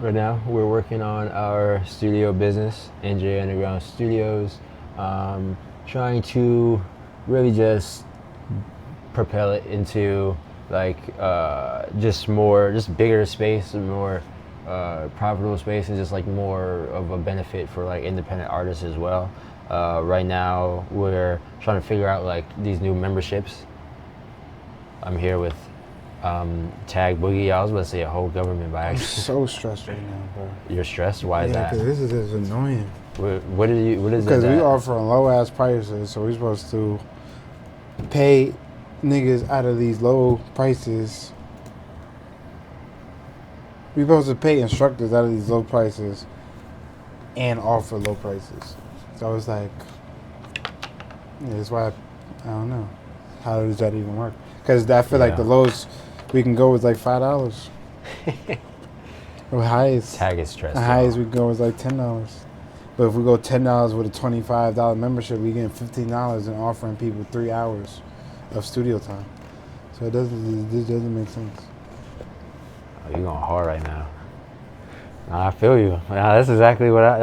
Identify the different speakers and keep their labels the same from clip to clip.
Speaker 1: Right now, we're working on our studio business, NJ Underground Studios, trying to really just propel it into like just bigger space, and more profitable space, and just like more of a benefit for like independent artists as well. Right now, we're trying to figure out like these new memberships. I'm here with Tag Boogie. I was about to say a whole government by
Speaker 2: I'm
Speaker 1: accident.
Speaker 2: so stressed right now, bro.
Speaker 1: You're stressed? Why is
Speaker 2: Yeah,
Speaker 1: that?
Speaker 2: because this is just annoying.
Speaker 1: What is it
Speaker 2: Because we
Speaker 1: that?
Speaker 2: offering low ass prices, so we're supposed to pay niggas out of these low prices. We supposed to pay instructors out of these low prices and offer low prices. So it's like, yeah, that's why I don't know. How does that even work? Because I feel like the lowest we can go is like $5. The highest,
Speaker 1: Tag is stressed.
Speaker 2: the highest we can go is like $10. But if we go $10 with a $25 membership, we get $15 and offering people 3 hours of studio time. So this doesn't make sense.
Speaker 1: Oh, you going hard right now. Nah, I feel you. Nah, that's exactly what I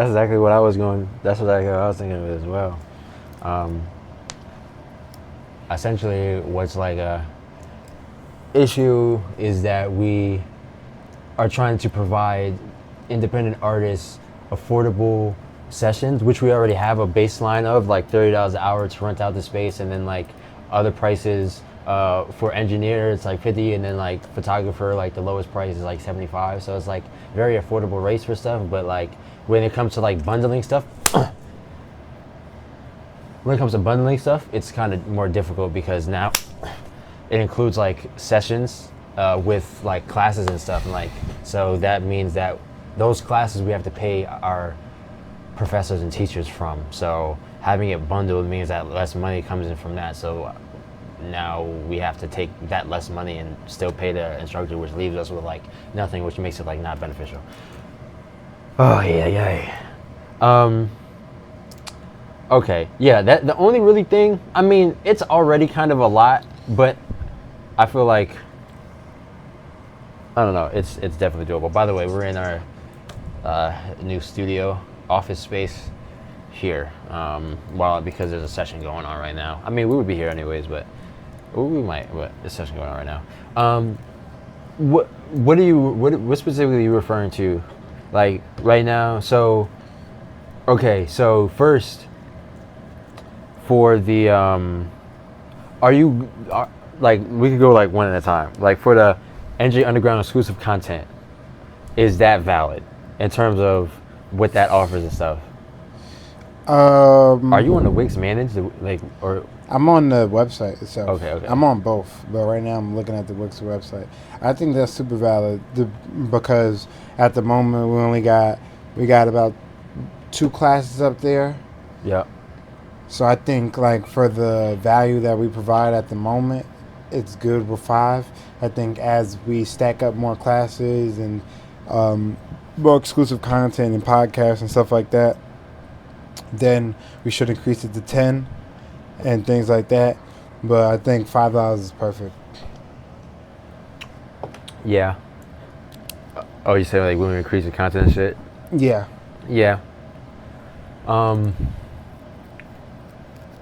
Speaker 1: was going. That's exactly what I was thinking of it as well. Essentially, what's like a issue is that we are trying to provide independent artists affordable sessions, which we already have a baseline of like $30 an hour to rent out the space, and then like other prices for engineer it's like 50, and then like photographer like the lowest price is like 75. So it's like very affordable rates for stuff. But like when it comes to like bundling stuff, it's kind of more difficult because now it includes like sessions with like classes and stuff, and like so that means that those classes we have to pay our professors and teachers from. So having it bundled means that less money comes in from that. So now we have to take that less money and still pay the instructor, which leaves us with like nothing, which makes it like not beneficial. Oh yeah. Okay, yeah, that the only really thing, I mean, it's already kind of a lot, but I feel like, I don't know, it's definitely doable. By the way, we're in our new studio office space here, because there's a session going on right now. I mean, we would be here anyways, but there's a session going on right now. What specifically are you referring to, like, right now? So, okay, so first, for the like, we could go like one at a time. Like for the NJ Underground exclusive content, is that valid in terms of what that offers and stuff? Are you on the Wix managed, like, or?
Speaker 2: I'm on the website itself.
Speaker 1: Okay.
Speaker 2: I'm on both, but right now I'm looking at the Wix website. I think that's super valid because at the moment we got about 2 classes up there.
Speaker 1: Yeah.
Speaker 2: So I think like for the value that we provide at the moment, it's good with 5. I think as we stack up more classes and more exclusive content and podcasts and stuff like that, then we should increase it to 10 and things like that. But I think $5 is perfect.
Speaker 1: Yeah. Oh, you say like when we increase the content and shit?
Speaker 2: Yeah.
Speaker 1: Yeah.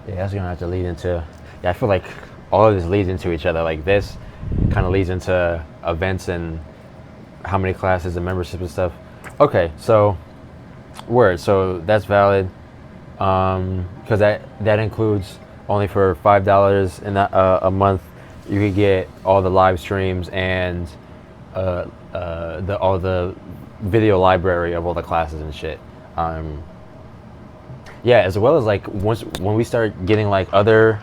Speaker 1: Yeah, that's gonna have to lead into. Yeah, I feel like all of this leads into each other. Like this kind of leads into events and how many classes and membership and stuff. Okay, so so that's valid. Because that includes only for $5 in a month, you could get all the live streams and all the video library of all the classes and shit. Yeah, as well as like when we start getting like other,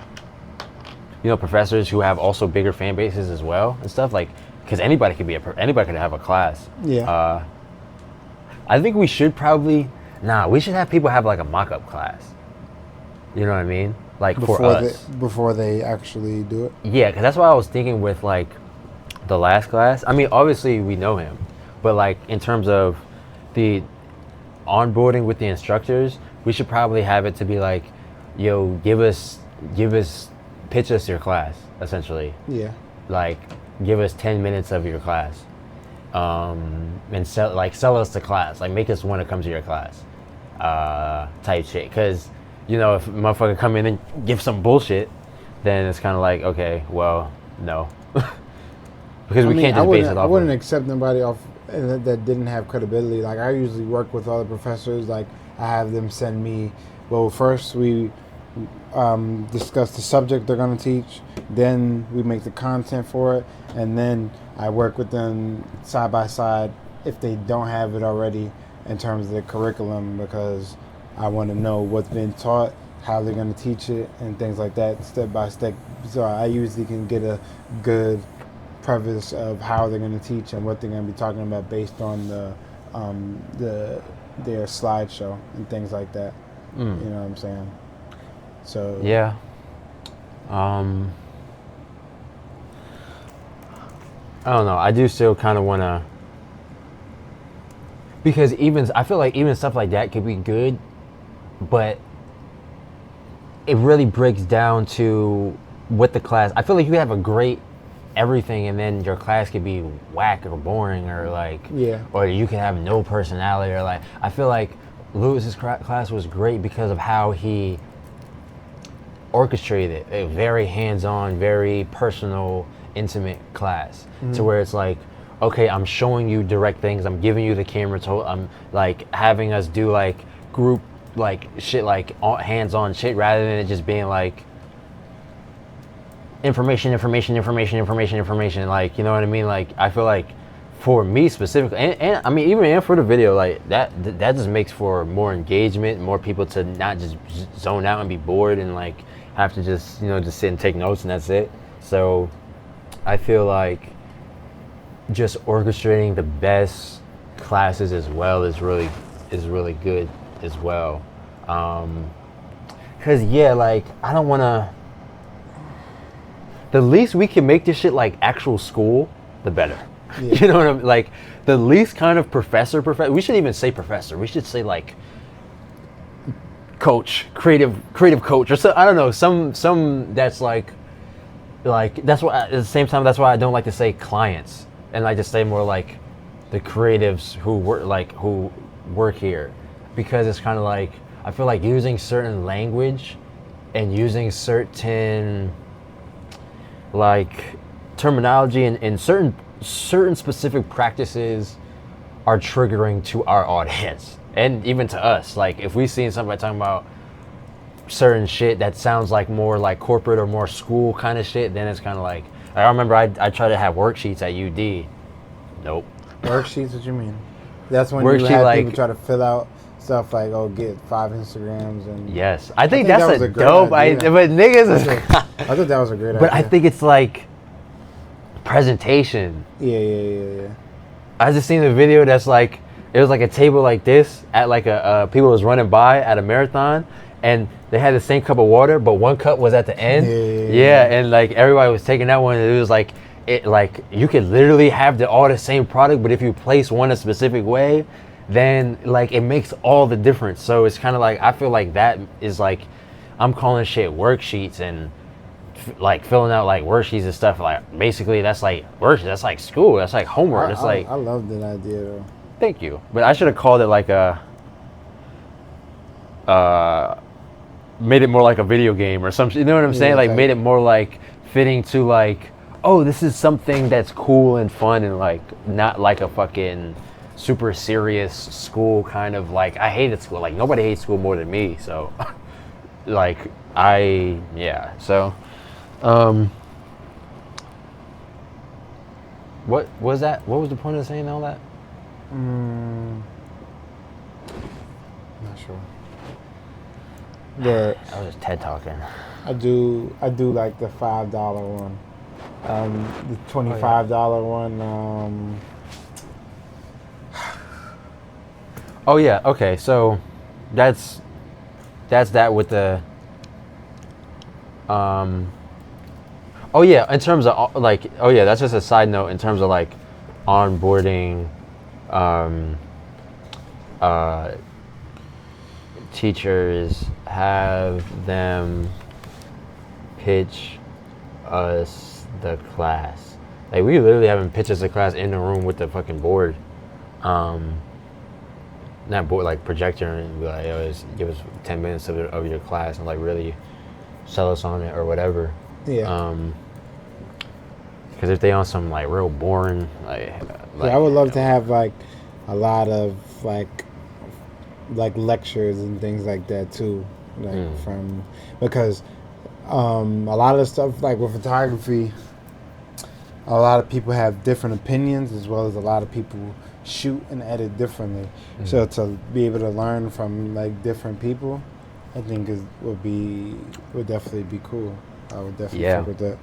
Speaker 1: professors who have also bigger fan bases as well and stuff, like, because anybody could have a class.
Speaker 2: Yeah.
Speaker 1: I think we should probably we should have people have like a mock-up class. You know what I mean? Like for us
Speaker 2: before they actually do it.
Speaker 1: Yeah, because that's what I was thinking with like the last class. I mean, obviously we know him, but like in terms of the onboarding with the instructors, we should probably have it to be like, yo, pitch us your class, essentially.
Speaker 2: Yeah.
Speaker 1: Like, give us 10 minutes of your class. and sell us the class, like make us want to come to your class, type shit. Because if a motherfucker come in and give some bullshit, then it's kind of like, okay, well, no, because we can't just base it off.
Speaker 2: I wouldn't accept nobody off that didn't have credibility. Like I usually work with other professors. Like I have them send me. Well, first we discuss the subject they're going to teach. Then we make the content for it, and then I work with them side by side if they don't have it already in terms of the curriculum, because I want to know what's been taught, how they're going to teach it, and things like that, step by step. So I usually can get a good preface of how they're going to teach and what they're going to be talking about based on their slideshow and things like that. You know what I'm saying? So
Speaker 1: yeah. I don't know. I do still kind of want to, because I feel like even stuff like that could be good, but it really breaks down to what the class. I feel like you could have a great everything, and then your class could be whack or boring, or or you can have no personality, or I feel like Lewis's class was great because of how he orchestrated a very hands-on, very personal, intimate class, to where it's like, okay, I'm showing you direct things, I'm giving you the camera, I'm having us do group shit, hands-on shit, rather than it just being information, you know what I mean? I feel like for me specifically, and I mean even for the video, that just makes for more engagement, more people to not just zone out and be bored and have to just just sit and take notes and that's it. So I feel like just orchestrating the best classes as well is really good as well. Cause I don't wanna, the least we can make this shit actual school, the better. Yeah. You know what I'm the least kind of professor. We shouldn't even say professor. We should say coach, creative coach, or so. I don't know. Some that's that's why at the same time that's why I don't like to say clients, and I just say more the creatives who work here, because it's kind of I feel like using certain language and using certain terminology and certain specific practices are triggering to our audience and even to us. If we seen somebody talking about certain shit that sounds more corporate or more school kind of shit, then it's kind of I remember I tried to have worksheets at UD. Nope.
Speaker 2: Worksheets? What you mean? That's when you have people try to fill out stuff get 5 Instagrams and.
Speaker 1: Yes, I think that's a dope idea. But niggas,
Speaker 2: I thought that was a great idea.
Speaker 1: But I think it's presentation.
Speaker 2: Yeah.
Speaker 1: I just seen the video that's it was a table like this at a people was running by at a marathon, and they had the same cup of water, but one cup was at the end. Yeah, and everybody was taking that one, and it was you could literally have all the same product, but if you place one a specific way, then it makes all the difference. So it's kind of I feel that is I'm calling shit worksheets, and filling out worksheets and stuff, basically that's worksheets, that's school, that's homework. It's
Speaker 2: I love that idea though.
Speaker 1: Thank you, but I should have called it made it more like a video game or something, you know what I'm saying? Made it more fitting to oh, this is something that's cool and fun, and not a fucking super serious school kind of I hated school. Nobody hates school more than me, so so what was that? What was the point of saying all that?
Speaker 2: Not sure. But
Speaker 1: I was just TED talking.
Speaker 2: I do the $5 one, the $25 one.
Speaker 1: Oh yeah, okay, so that's that with the oh yeah, in terms of oh yeah, that's just a side note in terms of onboarding teachers, have them pitch us the class. Like we literally having pictures of class in the room with the fucking board, not board like projector, and be like, yo, give us 10 minutes of your class and like really sell us on it or whatever.
Speaker 2: Yeah.
Speaker 1: Because if they on some like real boring
Speaker 2: Yeah, I would love to have like a lot of like lectures and things like that too, like from because a lot of the stuff like with photography, a lot of people have different opinions as well as a lot of people shoot and edit differently. So to be able to learn from like different people, I think would definitely be cool. I would definitely fuck with that,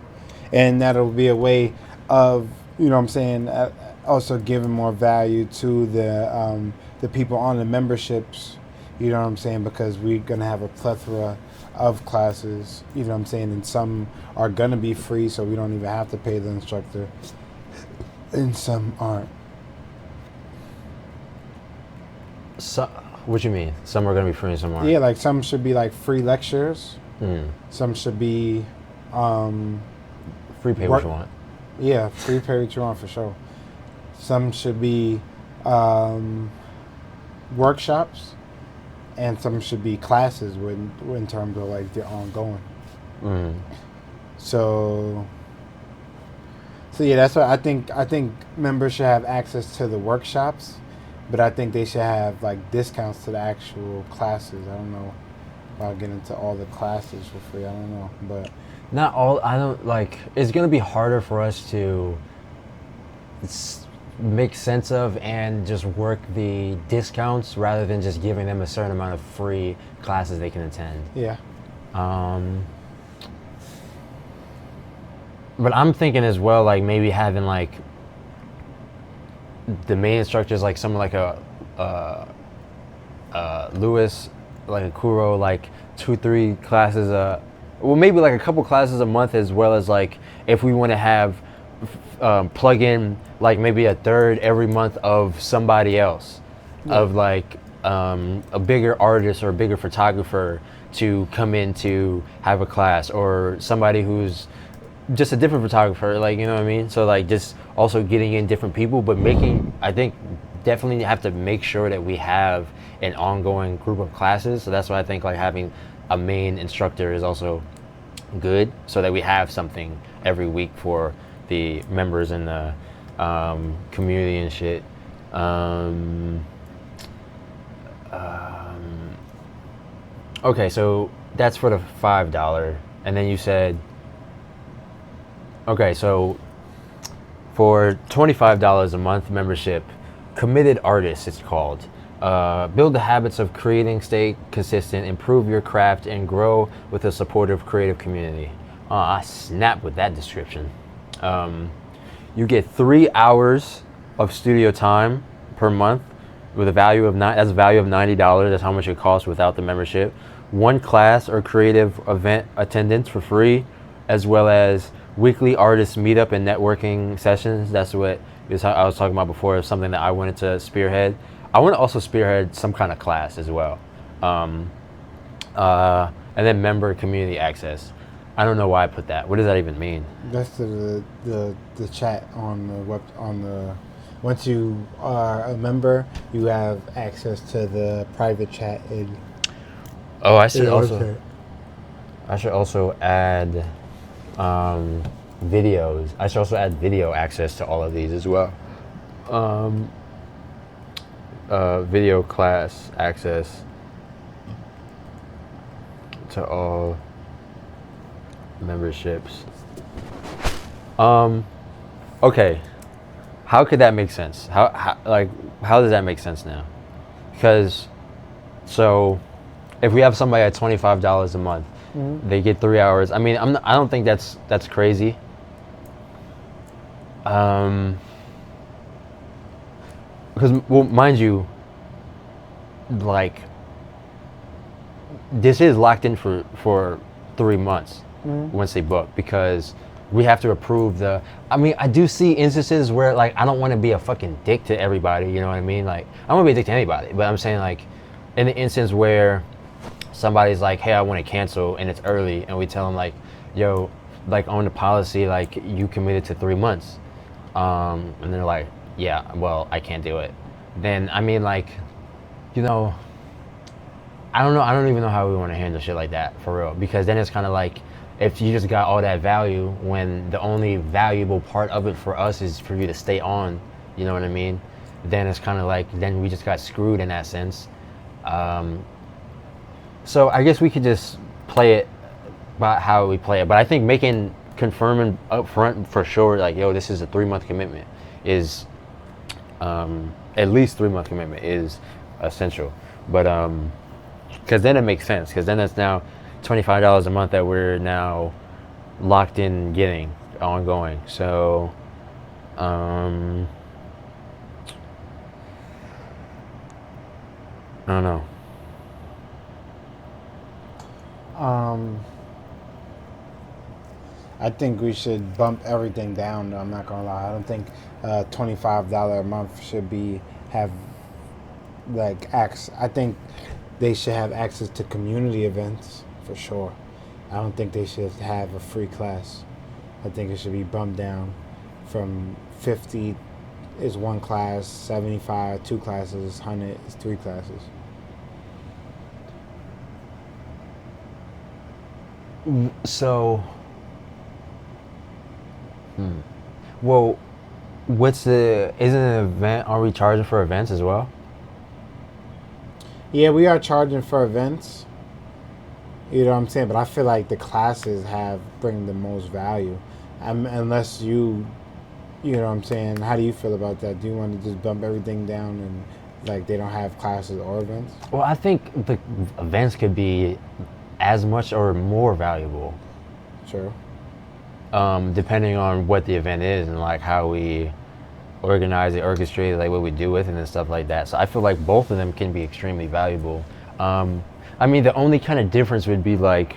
Speaker 2: and that'll be a way of what I'm saying. Also giving more value to the people on the memberships. You know what I'm saying? Because we're gonna have a plethora of classes. You know what I'm saying? And some are gonna be free, so we don't even have to pay the instructor, and some aren't.
Speaker 1: So, what you mean? Some are gonna be free and some aren't?
Speaker 2: Yeah, like some should be like free lectures. Some should be
Speaker 1: free pay what you want.
Speaker 2: Yeah, free pay what you want for sure. Some should be workshops, and some should be classes in terms of like they're ongoing. So yeah, that's what I think. I think members should have access to the workshops, but I think they should have like discounts to the actual classes. I don't know if I'll get into all the classes for free. I don't know, but
Speaker 1: not all. I don't like. It's gonna be harder for us to make sense of and just work the discounts rather than just giving them a certain amount of free classes they can attend.
Speaker 2: Yeah.
Speaker 1: But I'm thinking as well, like maybe having like the main instructors, like someone like a Lewis, like a Kuro, like 2-3 classes, well maybe like a couple classes a month, as well as like if we want to have plug in like maybe a third every month of somebody else, of like a bigger artist or a bigger photographer to come in to have a class, or somebody who's just a different photographer, like, you know what I mean? So like just also getting in different people, but I think definitely have to make sure that we have an ongoing group of classes. So that's why I think like having a main instructor is also good, so that we have something every week for the members in the community and shit. Okay, so that's for the $5, and then you said, okay, so for $25 a month membership, Committed Artists it's called. Build the habits of creating, stay consistent, improve your craft, and grow with a supportive creative community. I snapped with that description. You get 3 hours of studio time per month with a value of that's a value of $90. That's how much it costs without the membership. 1 class or creative event attendance for free, as well as weekly artist meetup and networking sessions. That's what I was talking about before. Something that I wanted to spearhead. I want to also spearhead some kind of class as well. And then member community access. I don't know why I put that. What does that even mean?
Speaker 2: That's the chat on the once you are a member, you have access to the private chat.
Speaker 1: Oh, I should also add videos. I should also add video access to all of these as well. Video class access to all memberships. Okay, how could that make sense? How does that make sense now? Because so if we have somebody at $25 a month, they get 3 hours. I mean, I don't think that's crazy. Because, well, mind you, like, this is locked in for 3 months once they book, because we have to approve I mean, I do see instances where, like, I don't want to be a fucking dick to everybody, you know what I mean? Like, I don't want to be a dick to anybody, but I'm saying, like, in the instance where somebody's like, hey, I want to cancel, and it's early, and we tell them, like, yo, like, on the policy, like, you committed to 3 months. And they're like, yeah, well, I can't do it. Then I mean, like, you know, I don't know. I don't even know how we want to handle shit like that for real. Because then it's kind of like if you just got all that value when the only valuable part of it for us is for you to stay on. You know what I mean? Then it's kind of like then we just got screwed in that sense. Um, so I guess we could just play it about how we play it. But I think making confirming up front for sure, like, yo, this is a 3 month commitment, is at least 3 month commitment is essential. But because then it makes sense. Because then it's now $25 a month that we're now locked in getting ongoing. So I don't know.
Speaker 2: I think we should bump everything down. Though, I'm not gonna lie. I don't think $25 a month should be have like access. I think they should have access to community events for sure. I don't think they should have a free class. I think it should be bumped down from 50 is one class, 75 two classes, 100 is three classes.
Speaker 1: So, well, what's the? Isn't an event? Are we charging for events as well?
Speaker 2: Yeah, we are charging for events. You know what I'm saying? But I feel like the classes have bring the most value. Unless you know what I'm saying? How do you feel about that? Do you want to just bump everything down and like they don't have classes or events?
Speaker 1: Well, I think the events could be as much or more valuable,
Speaker 2: Sure.
Speaker 1: depending on what the event is and like how we organize it, orchestrate it, like what we do with it and stuff like that. So I feel like both of them can be extremely valuable. I mean, the only kind of difference would be like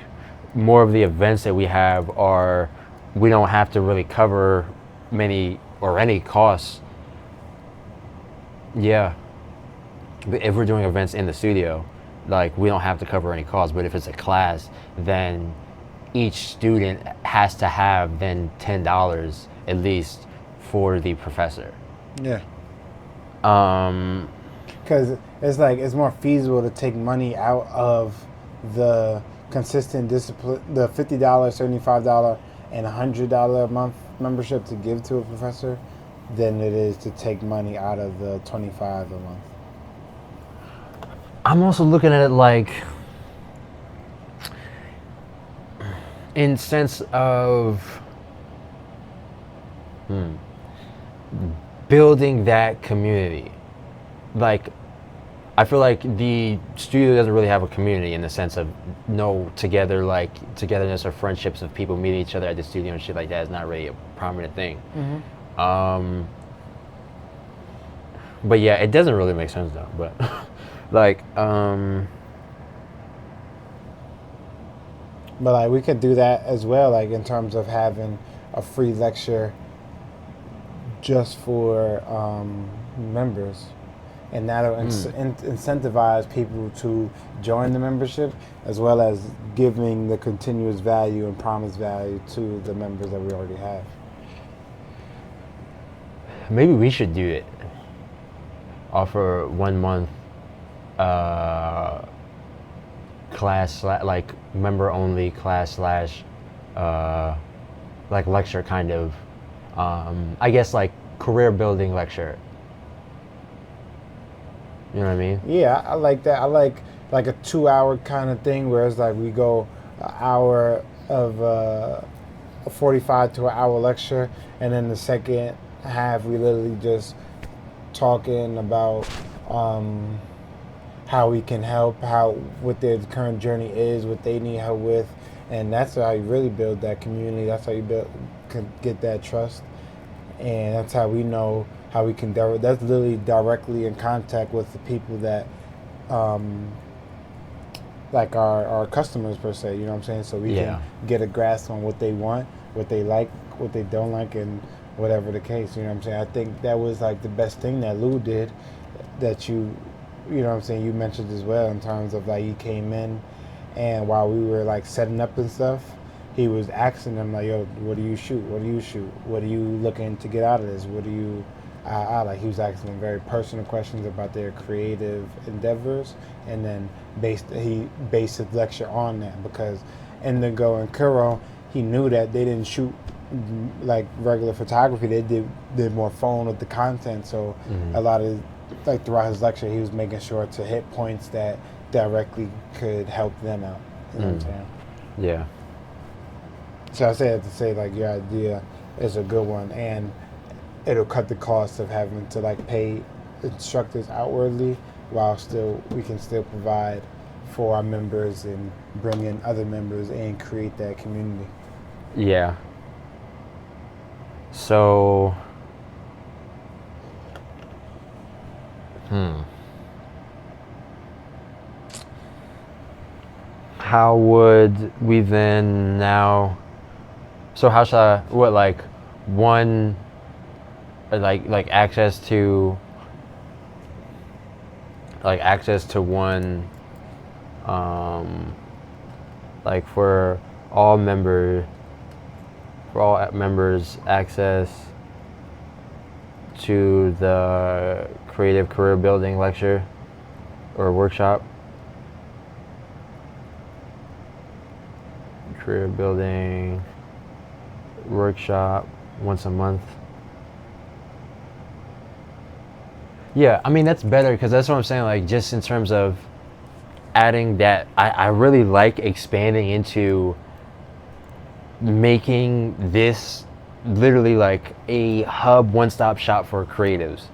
Speaker 1: more of the events that we have are we don't have to really cover many or any costs. Yeah, but if we're doing events in the studio, like we don't have to cover any costs. But if it's a class, then each student has to have then $10 at least for the professor.
Speaker 2: Yeah.
Speaker 1: Um,
Speaker 2: Because it's like it's more feasible to take money out of the consistent discipline, the $50, $75, and $100 a month membership to give to a professor, than it is to take money out of the 25 a month.
Speaker 1: I'm also looking at it like in sense of building that community. Like I feel like the studio doesn't really have a community in the sense of no together like togetherness or friendships of people meeting each other at the studio and shit like that is not really a prominent thing. But yeah, it doesn't really make sense though. But like
Speaker 2: But like we could do that as well, like in terms of having a free lecture just for members, and that'll incentivize people to join the membership, as well as giving the continuous value and promised value to the members that we already have.
Speaker 1: maybe we should do it. Offer 1 month class like member only class slash like lecture kind of I guess like career building lecture. You know what I mean?
Speaker 2: Yeah, I like that. I like a 2 hour kind of thing, where it's like we go an hour of a 45 to an hour lecture, and then the second half we literally just talking about how we can help, how what their current journey is, what they need help with, and that's how you really build that community. That's how you can get that trust, and that's how we know how we can. That's literally directly in contact with the people that, like our customers per se. You know what I'm saying? So we can get a grasp on what they want, what they like, what they don't like, and whatever the case. You know what I'm saying? I think that was like the best thing that Lou did, that you know what I'm saying, you mentioned as well, in terms of like he came in, and while we were like setting up and stuff, he was asking them like, "Yo, what do you shoot? What do you shoot? What are you looking to get out of this? What do you?" Like he was asking them very personal questions about their creative endeavors, and then he based his lecture on that because Indigo and Kuro, he knew that they didn't shoot like regular photography. They did more phone with the content. So a lot of like throughout his lecture, he was making sure to hit points that directly could help them out. You know what I'm saying?
Speaker 1: Yeah.
Speaker 2: So I say that to say like your idea is a good one, and it'll cut the cost of having to like pay instructors outwardly, while still we can still provide for our members and bring in other members and create that community.
Speaker 1: Yeah. So, how would we then now? So how should I? What like one? Like access to. Like access to one. Like for all members access to the creative career building lecture or workshop. Career building workshop once a month. Yeah, I mean that's better because that's what I'm saying, like just in terms of adding that, I really like expanding into making this literally like a hub, one-stop shop for creatives,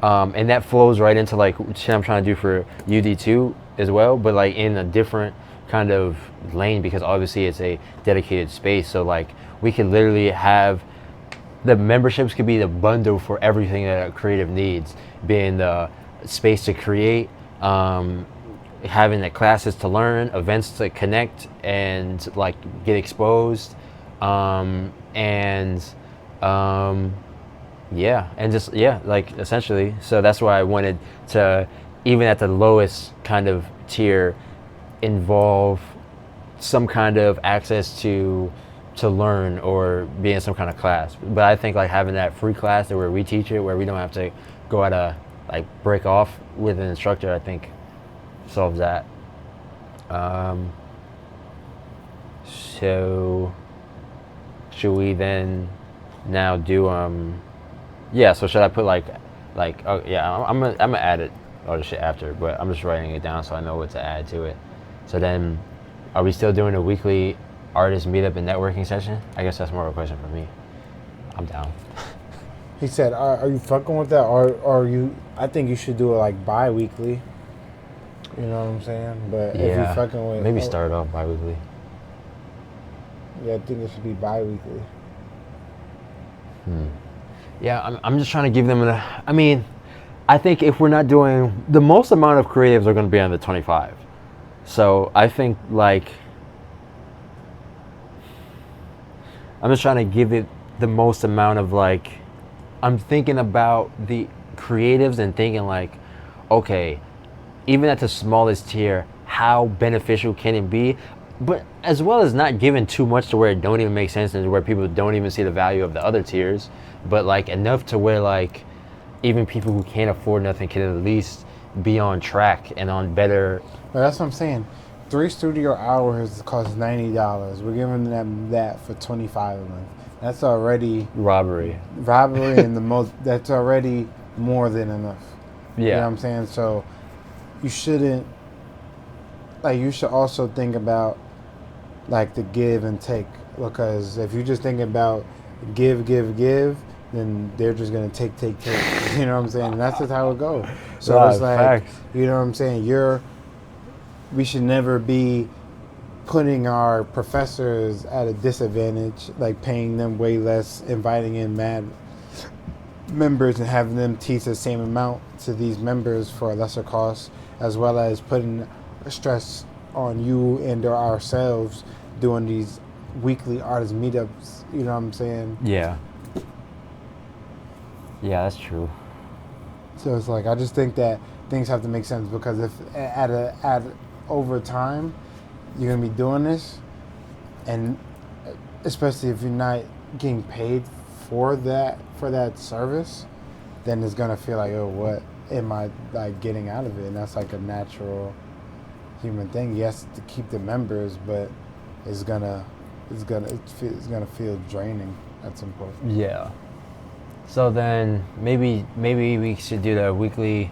Speaker 1: and that flows right into like shit I'm trying to do for UD2 as well, but like in a different kind of lane because obviously it's a dedicated space. So like we could literally have the memberships could be the bundle for everything that a creative needs, being the space to create, having the classes to learn, events to connect and like get exposed, like essentially. So that's why I wanted to, even at the lowest kind of tier, involve some kind of access to learn or be in some kind of class. But I think like having that free class where we teach it, where we don't have to go at a like break off with an instructor, I think solves that. So should we then now do so should I put I'm gonna add it all the shit after, but I'm just writing it down so I know what to add to it. So then are we still doing a weekly artist meetup and networking session? I guess that's more of a question for me. I'm down.
Speaker 2: He said, are you fucking with that? Or are you, I think you should do it like bi-weekly. You know what I'm saying? But if you're fucking with...
Speaker 1: Maybe start off bi-weekly.
Speaker 2: Yeah, I think it should be bi-weekly.
Speaker 1: Yeah, I'm just trying to give them I think if we're not doing... The most amount of creatives are going to be under 25. So I think like... I'm just trying to give it the most amount of like... I'm thinking about the creatives and thinking like, okay, even at the smallest tier, how beneficial can it be? But as well as not giving too much to where it don't even make sense and where people don't even see the value of the other tiers, but like enough to where like even people who can't afford nothing can at least be on track and on better.
Speaker 2: But that's what I'm saying. 3 studio hours cost $90. We're giving them that for $25 a month. That's already
Speaker 1: robbery
Speaker 2: and the most. That's already more than enough.
Speaker 1: Yeah,
Speaker 2: you know what I'm saying. So you shouldn't. Like you should also think about like the give and take, because if you just think about give, then they're just gonna take. You know what I'm saying? And that's just how it goes. So it's like facts. You know what I'm saying. We should never be putting our professors at a disadvantage, like paying them way less, inviting in mad members and having them teach the same amount to these members for a lesser cost, as well as putting stress on you and or ourselves doing these weekly artist meetups. You know what I'm saying?
Speaker 1: Yeah, that's true.
Speaker 2: So it's like I just think that things have to make sense, because if at over time you're gonna be doing this, and especially if you're not getting paid for that service, then it's gonna feel like, oh, what am I like getting out of it? And that's like a natural human thing. Yes, to keep the members, but it's gonna feel draining at some point.
Speaker 1: Yeah. So then maybe we should do the weekly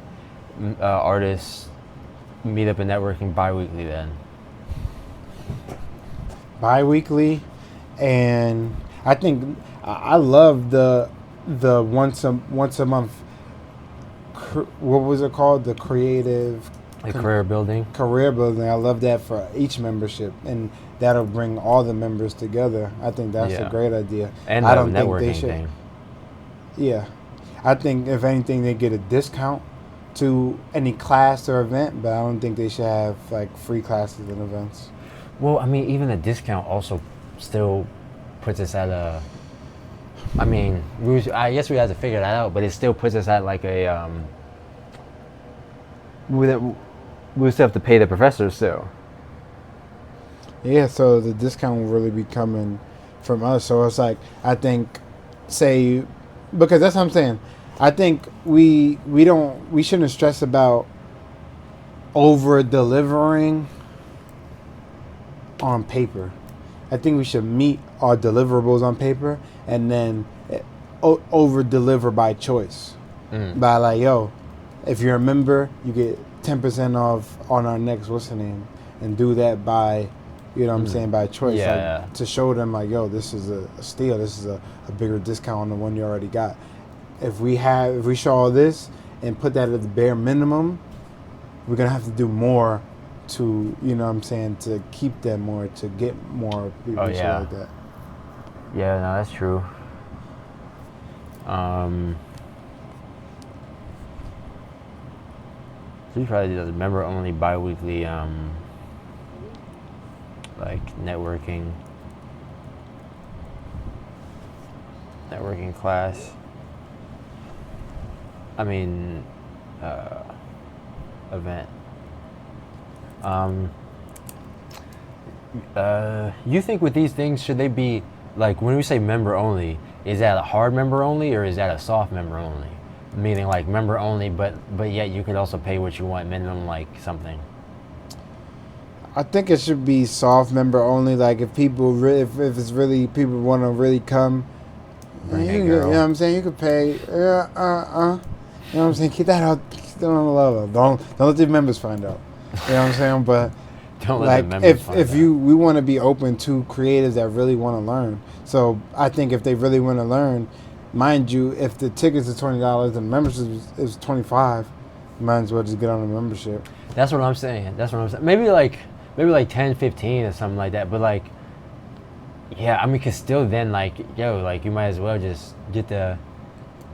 Speaker 1: artist meetup and networking bi-weekly then.
Speaker 2: Bi-weekly, and I think I love the once a month. What was it called? The creative.
Speaker 1: Career building.
Speaker 2: Career building. I love that for each membership, and that'll bring all the members together. I think that's a great idea.
Speaker 1: And
Speaker 2: I
Speaker 1: the
Speaker 2: don't think
Speaker 1: networking
Speaker 2: they should.
Speaker 1: thing.
Speaker 2: Yeah, I think if anything, they get a discount to any class or event, but I don't think they should have like free classes and events.
Speaker 1: Well, I mean, even a discount also still puts us at a. I mean, I guess we have to figure that out, but it still puts us at like a. We still have to pay the professors still.
Speaker 2: Yeah, so the discount will really be coming from us. So it's like, I think, because that's what I'm saying. I think we shouldn't stress about over delivering on paper. I think we should meet our deliverables on paper and then over deliver by choice. By like, yo, if you're a member, you get 10% off on our next what's the name, and do that by, you know what I'm saying, by choice. To show them like, yo, this is a steal. This is a bigger discount on the one you already got. If we show all this and put that at the bare minimum, we're gonna have to do more to, you know what I'm saying, to keep them more, to get more people like that.
Speaker 1: Yeah, no, that's true. So you probably do the member only bi-weekly like networking class. I mean event. You think with these things, should they be like, when we say member only, is that a hard member only or is that a soft member only? Meaning like member only, but yet you could also pay what you want, minimum like something.
Speaker 2: I think it should be soft member only. Like if people if it's really people want to really come, you know what I'm saying, you could pay. You know what I'm saying, keep that out. Keep that on the level. Don't let the members find out. You know what I'm saying, but
Speaker 1: don't let the members find out.
Speaker 2: we want to be open to creatives that really want to learn. So I think if they really want to learn. Mind you, if the tickets are $20 and the membership is $25, you might as well just get on the membership.
Speaker 1: That's what I'm saying. Maybe like 10, 15 or something like that. But like, yeah, I mean, cause still then like, yo, like you might as well just get the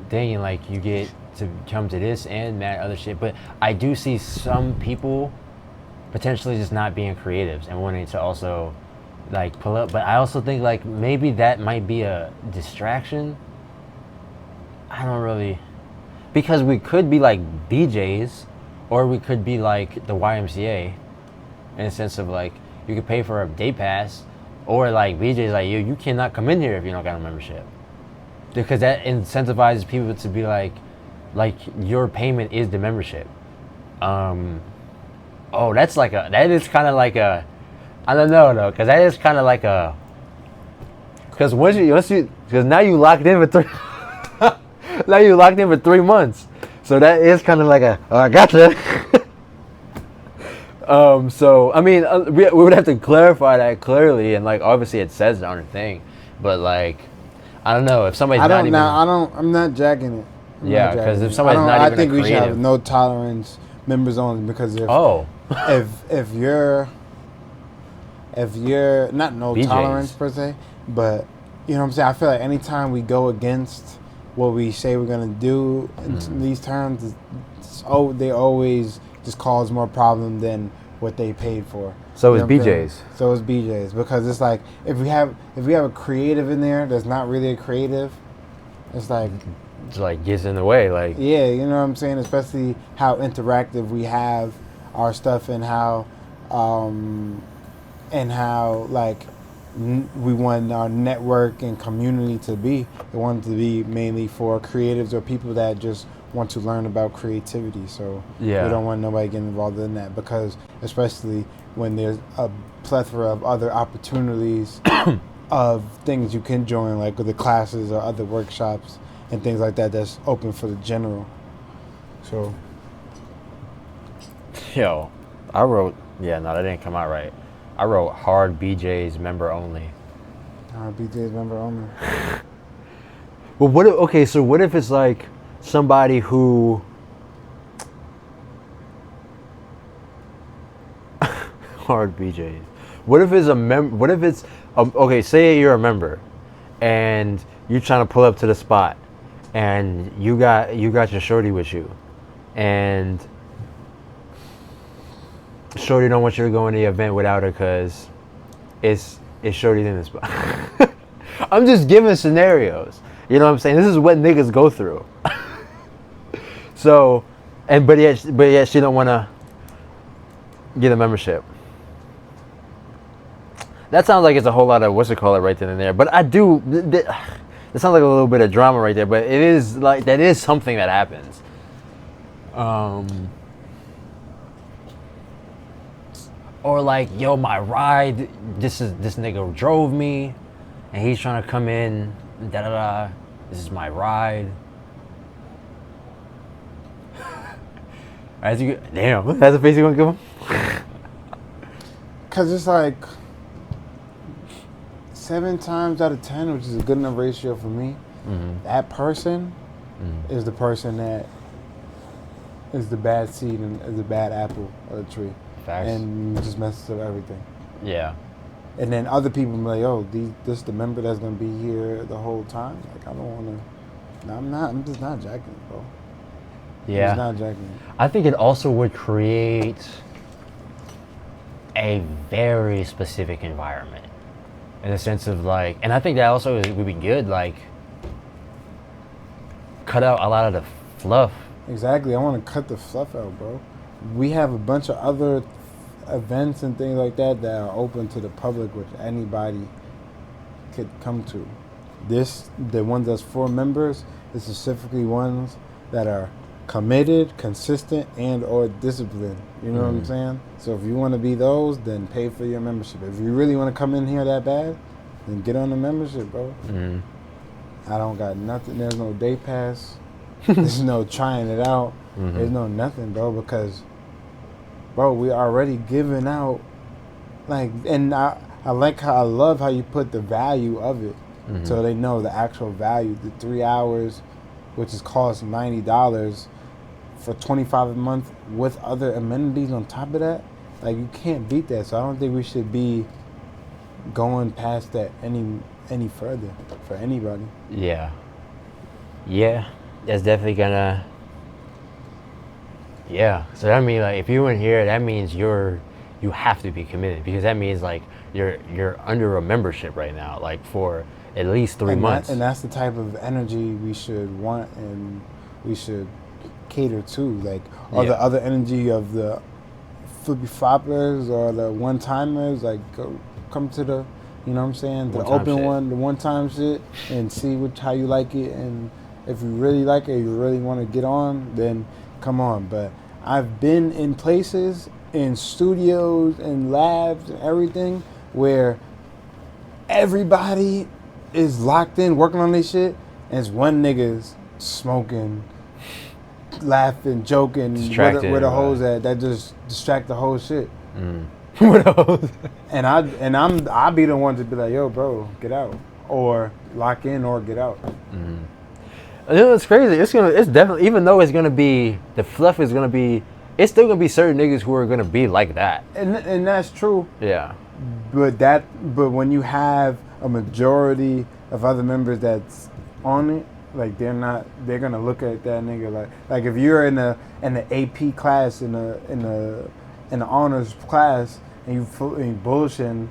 Speaker 1: thing and like you get to come to this and that other shit. But I do see some people potentially just not being creatives and wanting to also like pull up. But I also think like maybe that might be a distraction. I don't really, because we could be like BJ's, or we could be like the YMCA, in a sense of like you could pay for a day pass, or like BJ's like you cannot come in here if you don't got a membership, because that incentivizes people to be like your payment is the membership. Oh, that is kind of like a, I don't know though, because that is kind of like a, because because now you locked in for 3. Now you locked in for 3 months, so that is kind of like a, oh, I gotcha. So I mean, we would have to clarify that clearly, and like obviously it says it on the thing, but like I don't know if somebody's I'm
Speaker 2: not jacking it.
Speaker 1: Yeah, because if somebody's not even
Speaker 2: I think we should have no tolerance members only, because if you're not no
Speaker 1: BJ's.
Speaker 2: tolerance per se, but you know what I'm saying, I feel like anytime we go against what we say we're gonna do in these terms, they always just cause more problem than what they paid for.
Speaker 1: So is BJ's.
Speaker 2: So is BJ's, because it's like if we have a creative in there that's not really a creative, it's like
Speaker 1: gets in the way, like,
Speaker 2: yeah, you know what I'm saying, especially how interactive we have our stuff, and how like we want our network and community to be. We want it to be mainly for creatives or people that just want to learn about creativity. So
Speaker 1: Yeah.
Speaker 2: we don't want nobody getting involved in that, because especially when there's a plethora of other opportunities of things you can join, like with the classes or other workshops and things like that, that's open for the general. So
Speaker 1: Yo, I wrote. Yeah, no, that didn't come out right. I wrote hard BJ's member only.
Speaker 2: BJ's member only.
Speaker 1: Well, what if, okay, so what if it's like somebody who hard BJ's. What if it's okay, say you're a member and you're trying to pull up to the spot and you got your shorty with you and shorty don't want you to go in the event without her because it's shorty's in the spot. I'm just giving scenarios. You know what I'm saying? This is what niggas go through. So, but yet she don't want to get a membership. That sounds like it's a whole lot of right then and there. But I do. It sounds like a little bit of drama right there. But it is like that is something that happens. Or like, yo, my ride. This nigga drove me, and he's trying to come in. Da da da. This is my ride. Damn, that's the face you gonna give him?
Speaker 2: Because it's like 7 times out of 10, which is a good enough ratio for me, that person is the person that is the bad seed and is the bad apple of the tree.
Speaker 1: Facts.
Speaker 2: And just messes up everything.
Speaker 1: Yeah.
Speaker 2: And then other people be like, oh, this the member that's going to be here the whole time? Like, I don't want to. No, I'm just not jacking it, bro.
Speaker 1: Yeah.
Speaker 2: I'm just not jacking it.
Speaker 1: I think it also would create a very specific environment in the sense of like, and I think that also would be good, like, cut out a lot of the fluff.
Speaker 2: Exactly. I want to cut the fluff out, bro. We have a bunch of other events and things like that that are open to the public, which anybody could come to. The ones that's for members, is specifically ones that are committed, consistent, and or disciplined. You know what I'm saying? So if you want to be those, then pay for your membership. If you really want to come in here that bad, then get on the membership, bro. I don't got nothing. There's no day pass. There's no trying it out. There's no nothing, bro, because, bro, we already giving out, like, and I love how you put the value of it, so they know the actual value. The 3 hours, which is cost $90 for $25 a month with other amenities on top of that, like, you can't beat that. So I don't think we should be going past that any further for anybody.
Speaker 1: Yeah. That's definitely gonna. Yeah. So that means, like, if you in here, that means you have to be committed, because that means like you're under a membership right now, like for at least 3 months.
Speaker 2: And that's the type of energy we should want and we should cater to. Like, all the other energy of the flippy floppers or the one-timers, like, come to the, you know what I'm saying, the open shit. One, the one-time shit, and see how you like it. And if you really like it, you really want to get on, then come on. But I've been in places, in studios and labs and everything, where everybody is locked in working on this shit, and it's one nigga's smoking, laughing, joking, where the hoes at, that just distract the whole shit.
Speaker 1: Where the hoes?
Speaker 2: And I'll be the one to be like, yo, bro, get out, or lock in, or get out.
Speaker 1: You know, it's crazy. It's definitely, even though it's gonna be, the fluff is gonna be, it's still gonna be certain niggas who are gonna be like that.
Speaker 2: And that's true.
Speaker 1: Yeah.
Speaker 2: But when you have a majority of other members that's on it, like, they're gonna look at that nigga like if you're in the AP class, in the honors class, and you bullshitting,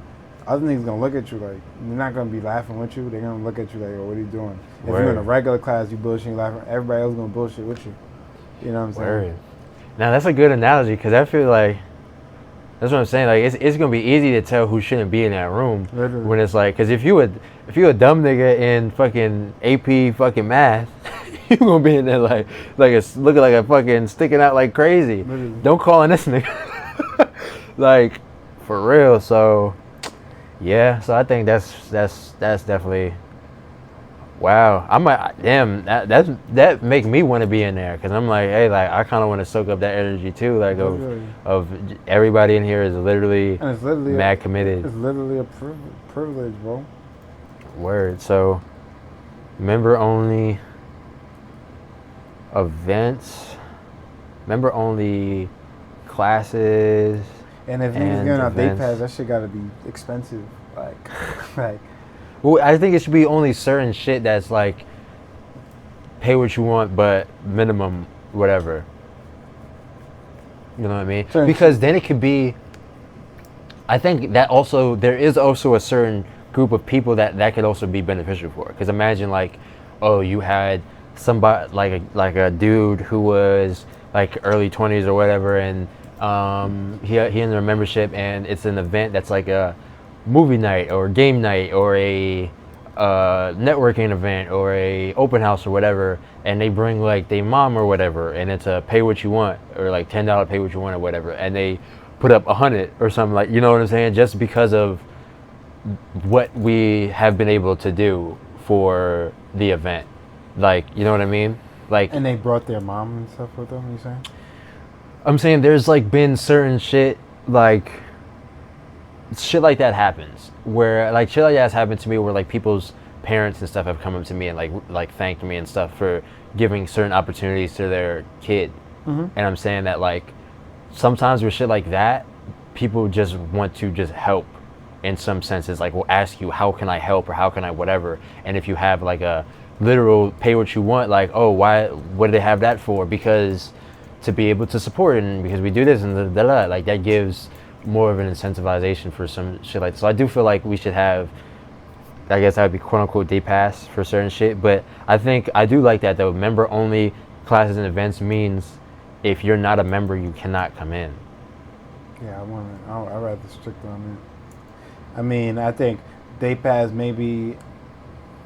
Speaker 2: other niggas gonna look at you like, they're not gonna be laughing with you. They're gonna look at you like, yo, what are you doing? If you're in a regular class, you bullshitting, laughing, everybody else gonna bullshit with you. You know what I'm saying?
Speaker 1: Now that's a good analogy, because I feel like That's what I'm saying. Like it's gonna be easy to tell who shouldn't be in that room
Speaker 2: Literally.
Speaker 1: when it's like, because if you a dumb nigga in fucking AP fucking math, you gonna be in there like it's looking like a fucking sticking out like crazy.
Speaker 2: Literally.
Speaker 1: Don't call in this nigga. Like for real. So yeah. So I think that's definitely. Wow, I might damn that make me want to be in there because I'm like, hey, like I kind of want to soak up that energy too, like of everybody in here is literally
Speaker 2: And it's literally
Speaker 1: mad committed.
Speaker 2: It's literally a privilege, bro.
Speaker 1: Word. So member only events, member only classes.
Speaker 2: And if niggas giving out day pass, that shit gotta be expensive. Like.
Speaker 1: Well, I think it should be only certain shit that's like pay what you want, but minimum whatever. You know what I mean? Because then it could be. I think that also there is also a certain group of people that could also be beneficial for. Because imagine like, oh, you had somebody like a dude who was like early 20s or whatever, and he in their membership, and it's an event that's like a movie night or game night or a networking event or a open house or whatever, and they bring like their mom or whatever, and it's a pay what you want or like $10 pay what you want or whatever, and they put up 100 or something, like, you know what I'm saying, just because of what we have been able to do for the event, like, you know what I mean, like. And
Speaker 2: they brought their mom and stuff with them. You saying?
Speaker 1: I'm saying there's like been certain shit like that happens where like shit like that has happened to me where like people's parents and stuff have come up to me and like thanked me and stuff for giving certain opportunities to their kid.
Speaker 2: Mm-hmm.
Speaker 1: And I'm saying that like sometimes with shit like that, people just want to just help in some senses, like will ask you how can I help or how can I whatever, and if you have like a literal pay what you want, like, oh, why, what do they have that for? Because to be able to support, and because we do this and like that gives more of an incentivization for some shit like this. So I do feel like we should have, I guess that would be quote unquote day pass for certain shit, but I think I do like that though. Member only classes and events means if you're not a member, you cannot come in.
Speaker 2: Yeah, I'd rather strict on it. I mean, I think day pass maybe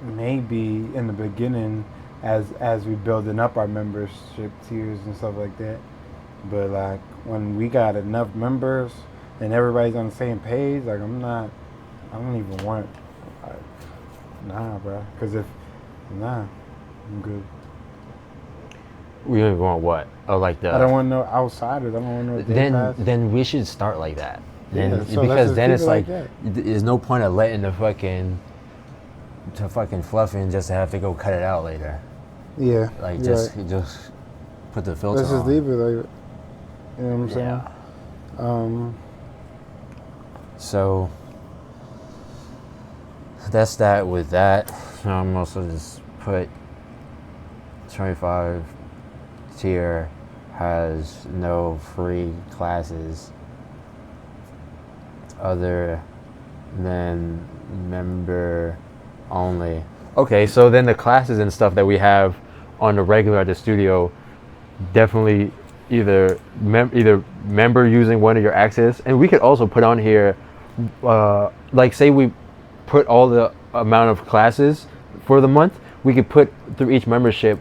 Speaker 2: in the beginning as we building up our membership tiers and stuff like that. But like when we got enough members and everybody's on the same page, like I don't even want, nah, bro. Because I'm good.
Speaker 1: We don't even want what? Oh, like the.
Speaker 2: I don't want no outsiders. I don't want no.
Speaker 1: Then we should start like that. Then
Speaker 2: yeah, so
Speaker 1: because then it's like
Speaker 2: that.
Speaker 1: There's no point of letting the fucking fluffing just to have to go cut it out later.
Speaker 2: Yeah.
Speaker 1: Like just put the filter on.
Speaker 2: Let's just leave it like. You know what I'm saying?
Speaker 1: Yeah. So that's that with that. I'm also just put 25 tier has no free classes other than member only. Okay, so then the classes and stuff that we have on the regular at the studio, definitely either member using one of your access, and we could also put on here, like say we put all the amount of classes for the month, we could put through each membership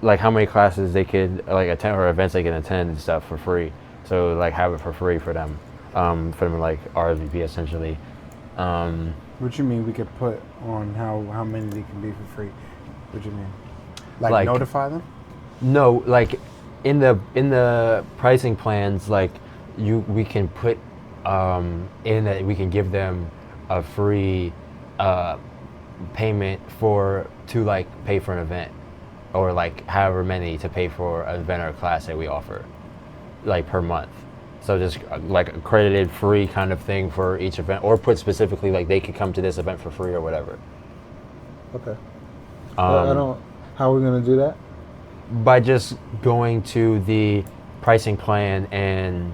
Speaker 1: like how many classes they could like attend or events they can attend and stuff for free. So like have it for free for them like RSVP essentially.
Speaker 2: What you mean we could put on how many they can be for free? What you mean? Like notify them?
Speaker 1: No, like in the pricing plans, like we can put in that we can give them a free payment to like pay for an event, or like however many to pay for an event or a class that we offer, like per month. So just like accredited free kind of thing for each event, or put specifically like they could come to this event for free or whatever.
Speaker 2: Okay. How are we gonna do that?
Speaker 1: By just going to the pricing plan, and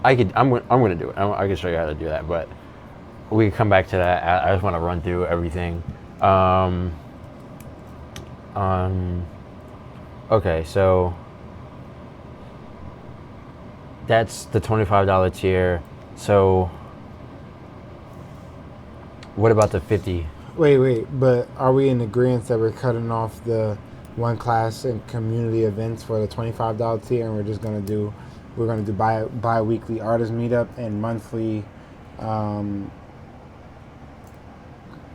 Speaker 1: I'm gonna do it. I can show you how to do that, but we can come back to that. I just want to run through everything. Okay, so that's the $25 tier. So what about the 50?
Speaker 2: Wait, but are we in agreement that we're cutting off the one class and community events for the $25 tier, and we're gonna do bi-weekly artist meetup and monthly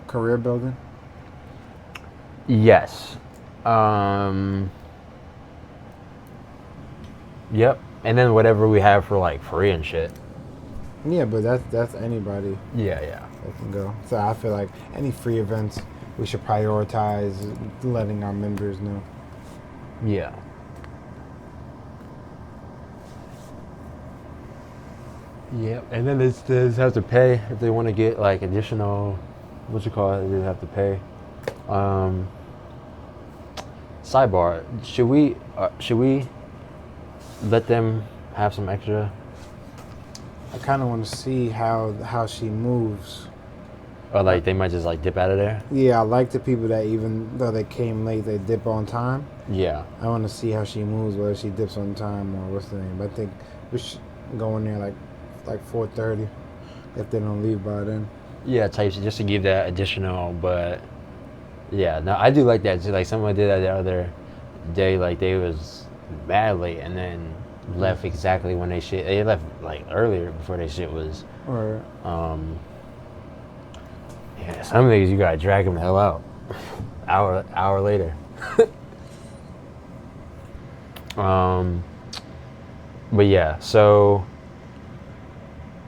Speaker 2: career building?
Speaker 1: Yes. Yep. And then whatever we have for like free and shit.
Speaker 2: Yeah, but that's anybody
Speaker 1: Yeah.
Speaker 2: that can go. So I feel like any free events, we should prioritize letting our members know.
Speaker 1: Yeah. Yep. And then they have to pay if they want to get like additional, they have to pay. Sidebar, should we let them have some extra?
Speaker 2: I kind of want to see how she moves.
Speaker 1: Or like they might just like dip out of there?
Speaker 2: Yeah, I like the people that even though they came late, they dip on time.
Speaker 1: Yeah.
Speaker 2: I want to see how she moves, whether she dips on time or what's the name. I think we should go in there like 4:30 if they don't leave by then.
Speaker 1: Yeah, types just to give that additional, but yeah, no, I do like that too. Like someone did that the other day, like they was mad late and then left exactly when they left like earlier before their shit was.
Speaker 2: Or
Speaker 1: yeah, some niggas you gotta drag them the hell out. hour later. But yeah, so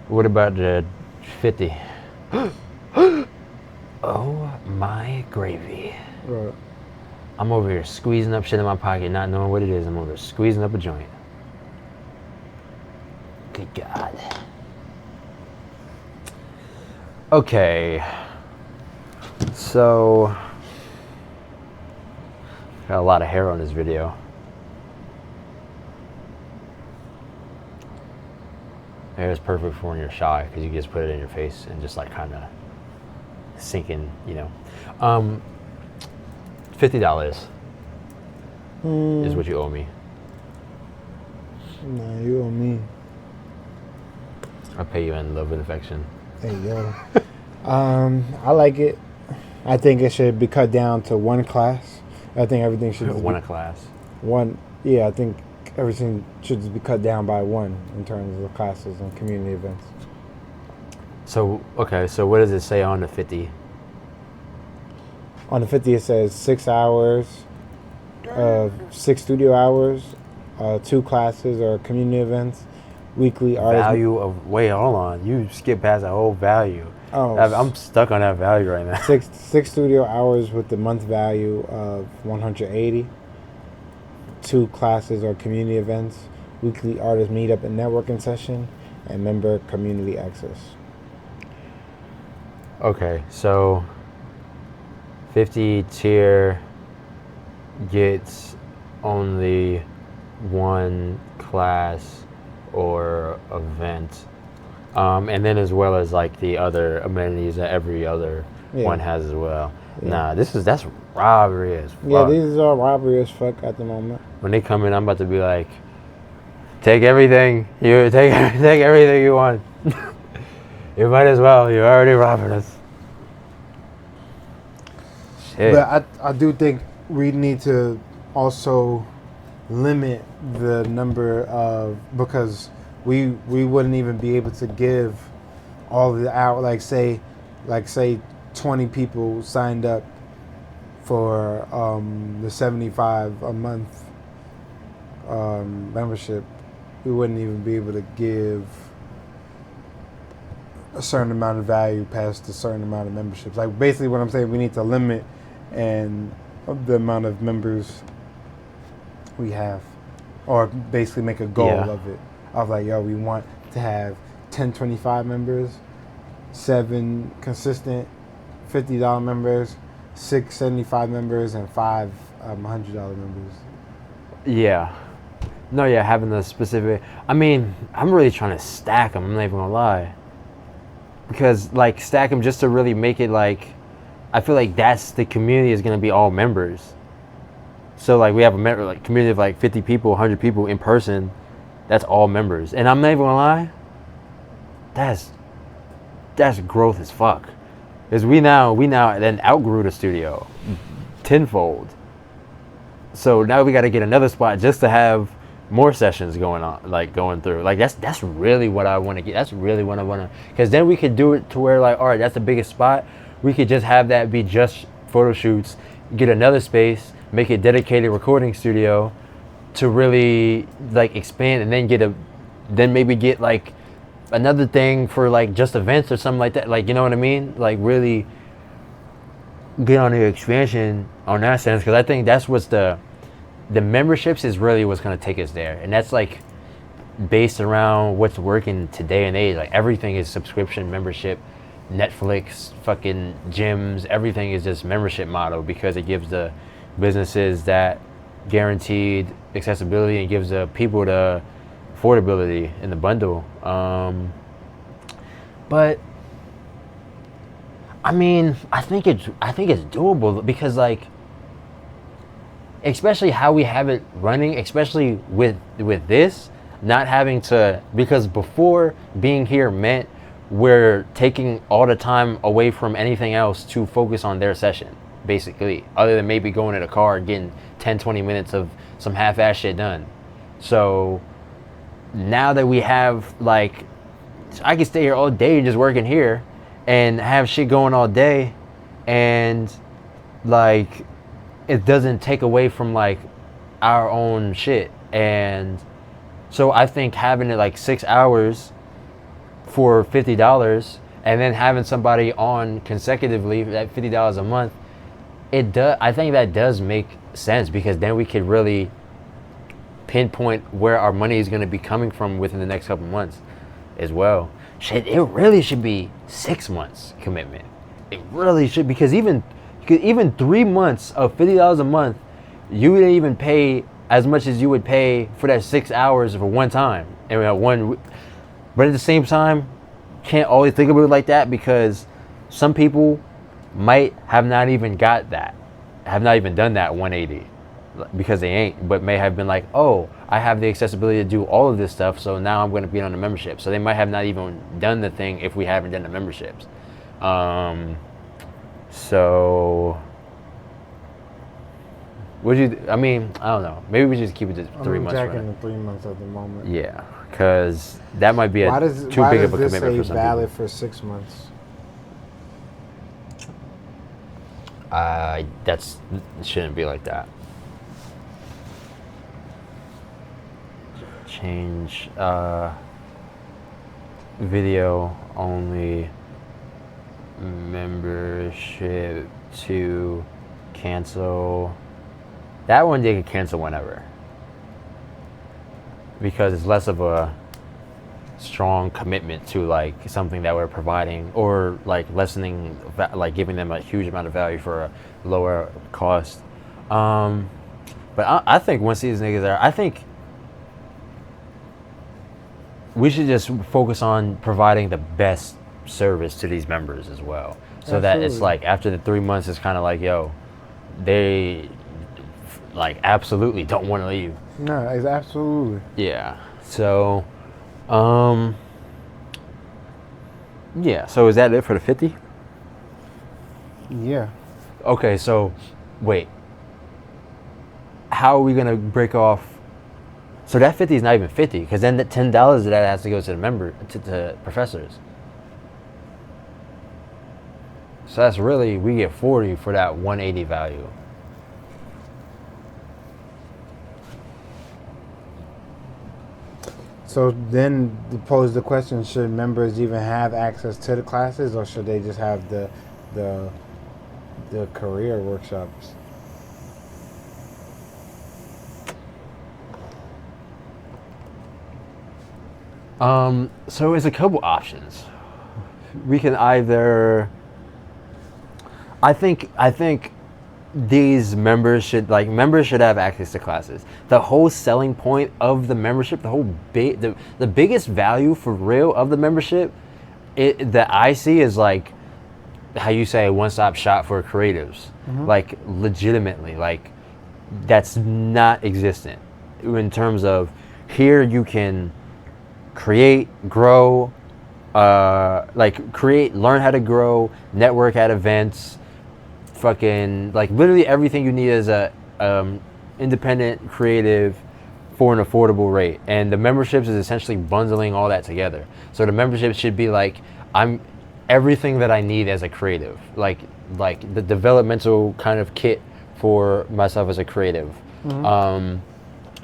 Speaker 1: what about the 50? Oh my gravy.
Speaker 2: Right.
Speaker 1: I'm over here squeezing up shit in my pocket, not knowing what it is. I'm over here squeezing up a joint. Good God. Okay. So, got a lot of hair on this video. Hair is perfect for when you're shy because you can just put it in your face and just like kind of sink in, you know. $50 is what you owe me.
Speaker 2: Nah, you owe me.
Speaker 1: I'll pay you in love and affection.
Speaker 2: There you go. I like it. I think it should be cut down to one class. I think everything should just
Speaker 1: One
Speaker 2: be
Speaker 1: a class.
Speaker 2: one. Yeah, I think everything should just be cut down by one in terms of classes and community events.
Speaker 1: So, okay, so what does it say on the 50?
Speaker 2: On the 50, it says 6 hours, 6 studio hours, 2 classes or community events, weekly artist.
Speaker 1: Value of, wait, hold on. You skip past the whole value.
Speaker 2: Oh,
Speaker 1: I'm stuck on that value right now.
Speaker 2: six studio hours with the month value of 180. 2 classes or community events, weekly artist meetup and networking session, and member community access.
Speaker 1: Okay, so 50 tier gets only one class or event. And then as well as like the other amenities that every other one has as well.
Speaker 2: Yeah.
Speaker 1: Nah, that's robbery as fuck.
Speaker 2: Yeah, these are robbery as fuck at the moment.
Speaker 1: When they come in, I'm about to be like, take everything. You take everything you want. You might as well. You already robbed us. Shit.
Speaker 2: But I do think we need to also limit the number of, because we wouldn't even be able to give all of the hour, like say 20 people signed up for the $75 a month membership. We wouldn't even be able to give a certain amount of value past a certain amount of memberships. Like basically what I'm saying, we need to limit and the amount of members we have, or basically make a goal of it. Of like, yo, we want to have 10 $25 members, 7 consistent $50 members, 6 $75 members, and 5 $100 members.
Speaker 1: Yeah. No, yeah, having the specific. I mean, I'm really trying to stack them. I'm not even gonna lie. Because like stack them just to really make it like, I feel like that's the community is gonna be all members. So like we have a member like community of like 50 people, 100 people in person, That's all members. And I'm not even gonna lie, that's growth as fuck. Because we now then outgrew the studio tenfold. So now we got to get another spot just to have more sessions going through. Like that's really what I want to get. That's really what I want to. Because then we could do it to where like, all right, that's the biggest spot. We could just have that be just photo shoots. Get another space, make it dedicated recording studio, to really like expand, and then maybe get like another thing for like just events or something like that. Like, you know what I mean? Like really get on the expansion on that sense, because I think that's what's the memberships is really what's going to take us there. And that's like based around what's working today and age. Like everything is subscription membership, Netflix, fucking gyms, everything is just membership model, because it gives the businesses that guaranteed accessibility and gives the people the affordability in the bundle. But I mean, I think it's doable, because like, especially how we have it running, especially with this, not having to, because before being here meant we're taking all the time away from anything else to focus on their session, basically, other than maybe going in a car and getting 10-20 minutes of some half-ass shit done. So now that we have, like, I can stay here all day just working here and have shit going all day, and like it doesn't take away from like our own shit. And so I think having it like 6 hours for $50, and then having somebody on consecutively at $50 a month, I think that does make sense, because then we could really pinpoint where our money is going to be coming from within the next couple months as well. Shit, it really should be 6 months commitment. It really should, because even 3 months of $50 a month, you wouldn't even pay as much as you would pay for that 6 hours for one time. And but at the same time, can't always think of it like that, because some people might have not even got that, have not even done that 180, because they ain't, but may have been like, oh, I have the accessibility to do all of this stuff, so now I'm going to be on the membership. So they might have not even done the thing if we haven't done the memberships. So I don't know. Maybe we just keep it to 3 months.
Speaker 2: I'm jacking the 3 months at the moment.
Speaker 1: Yeah, because that might be too big of a commitment for some
Speaker 2: valid
Speaker 1: people.
Speaker 2: for 6 months?
Speaker 1: It shouldn't be like that. Change video only membership to cancel. That one they can cancel whenever, because it's less of a strong commitment to like something that we're providing, or like lessening, like giving them a huge amount of value for a lower cost. But I think once these niggas are, I think we should just focus on providing the best service to these members as well. So that it's like after the 3 months, it's kind of like, yo, they like absolutely don't want to leave.
Speaker 2: No, it's absolutely.
Speaker 1: Yeah. So, yeah. So is that it for the 50?
Speaker 2: Yeah.
Speaker 1: Okay. So, wait. How are we gonna break off? So that 50 is not even 50, because then the $10 of that has to go to the professors. So that's really, we get 40 for that 180 value.
Speaker 2: So then to pose the question, should members even have access to the classes, or should they just have the career workshops?
Speaker 1: So it's a couple options. We can either, I think these members should have access to classes. The whole selling point of the membership, the biggest value for real of the membership, that I see is like how you say one-stop shop for creatives. Mm-hmm. Like legitimately, like that's not existent in terms of Here you can create, grow, learn how to grow, network at events, fucking like literally everything you need as a independent creative for an affordable rate. And the memberships is essentially bundling all that together. So the membership should be like, I'm everything that I need as a creative, like the developmental kind of kit for myself as a creative.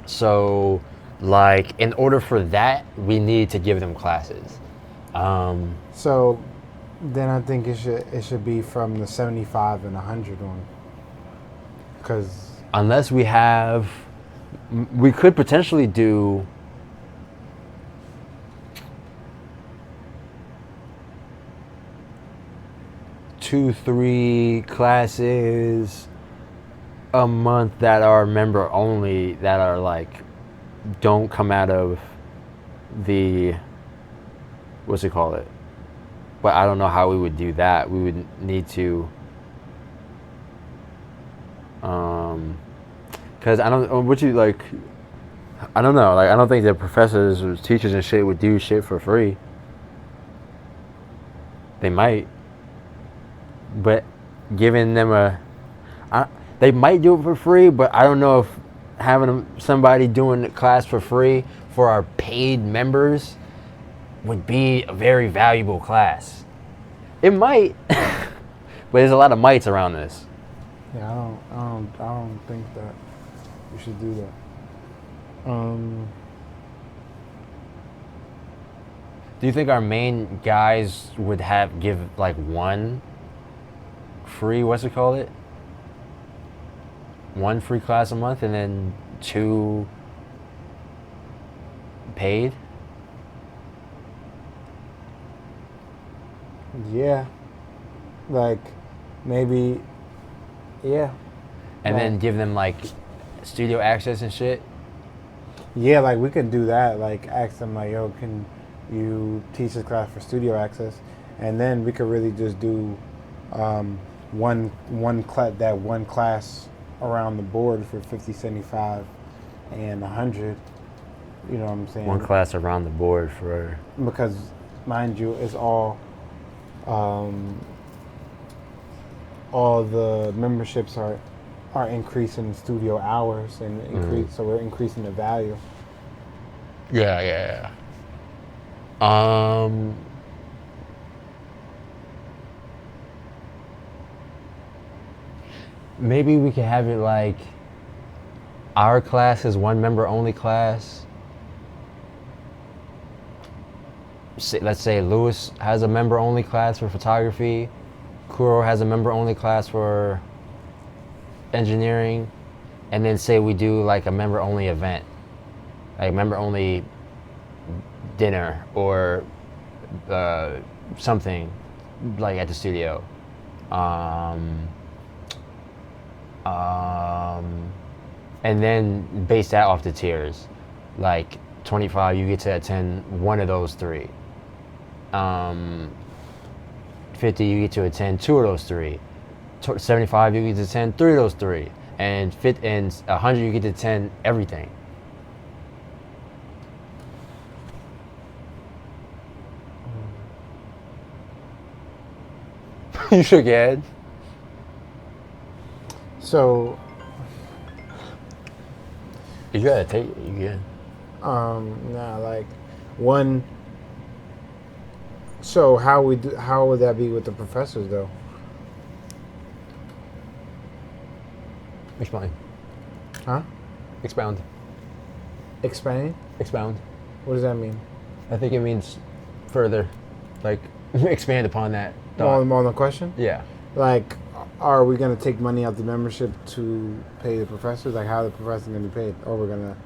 Speaker 1: So like in order for that, we need to give them classes.
Speaker 2: So then I think it should be from the 75 and 100 one. Because
Speaker 1: Unless we could potentially do two, 3 classes a month that are member only, that are like don't come out of the what's it called it. But I don't know how we would do that. We would need to because I don't know, like I don't think the professors or teachers and shit would do shit for free. They might, but giving them they might do it for free, but I don't know if having somebody doing the class for free for our paid members would be a very valuable class. It might, but there's a lot of mites around this.
Speaker 2: yeah, I don't think that we should do that.
Speaker 1: Do you think our main guys would give like one free, what's it called it? One free class a month and then 2 paid?
Speaker 2: Yeah, like maybe, yeah.
Speaker 1: And then give them like studio access and shit?
Speaker 2: Yeah, like we could do that. Like ask them like, yo, can you teach this class for studio access? And then we could really just do one class around the board for 50, 75, and 100. You know what I'm saying?
Speaker 1: One class around the board for...
Speaker 2: Because, mind you, it's all the memberships are increasing studio hours and so we're increasing the value.
Speaker 1: Yeah. Maybe we could have it like our class is one member only class. Let's say Lewis has a member only class for photography. Kuro has a member only class for engineering. And then say we do like a member only event, like member only dinner or something like at the studio. And then base that off the tiers. Like 25, you get to attend one of those 3. 50, you get to attend 2 of those 3. 75, you get to attend 3 of those 3. And 100, you get to attend everything. You shook your head.
Speaker 2: So,
Speaker 1: you gotta take it. You can.
Speaker 2: nah, like one. So how would that be with the professors though?
Speaker 1: Explain.
Speaker 2: Huh?
Speaker 1: Expound.
Speaker 2: Explain?
Speaker 1: Expound.
Speaker 2: What does that mean?
Speaker 1: I think it means further, like expand upon that.
Speaker 2: More on the question?
Speaker 1: Yeah.
Speaker 2: Like, are we gonna take money out the membership to pay the professors? Like, how are the professors gonna be paid? Or we're gonna?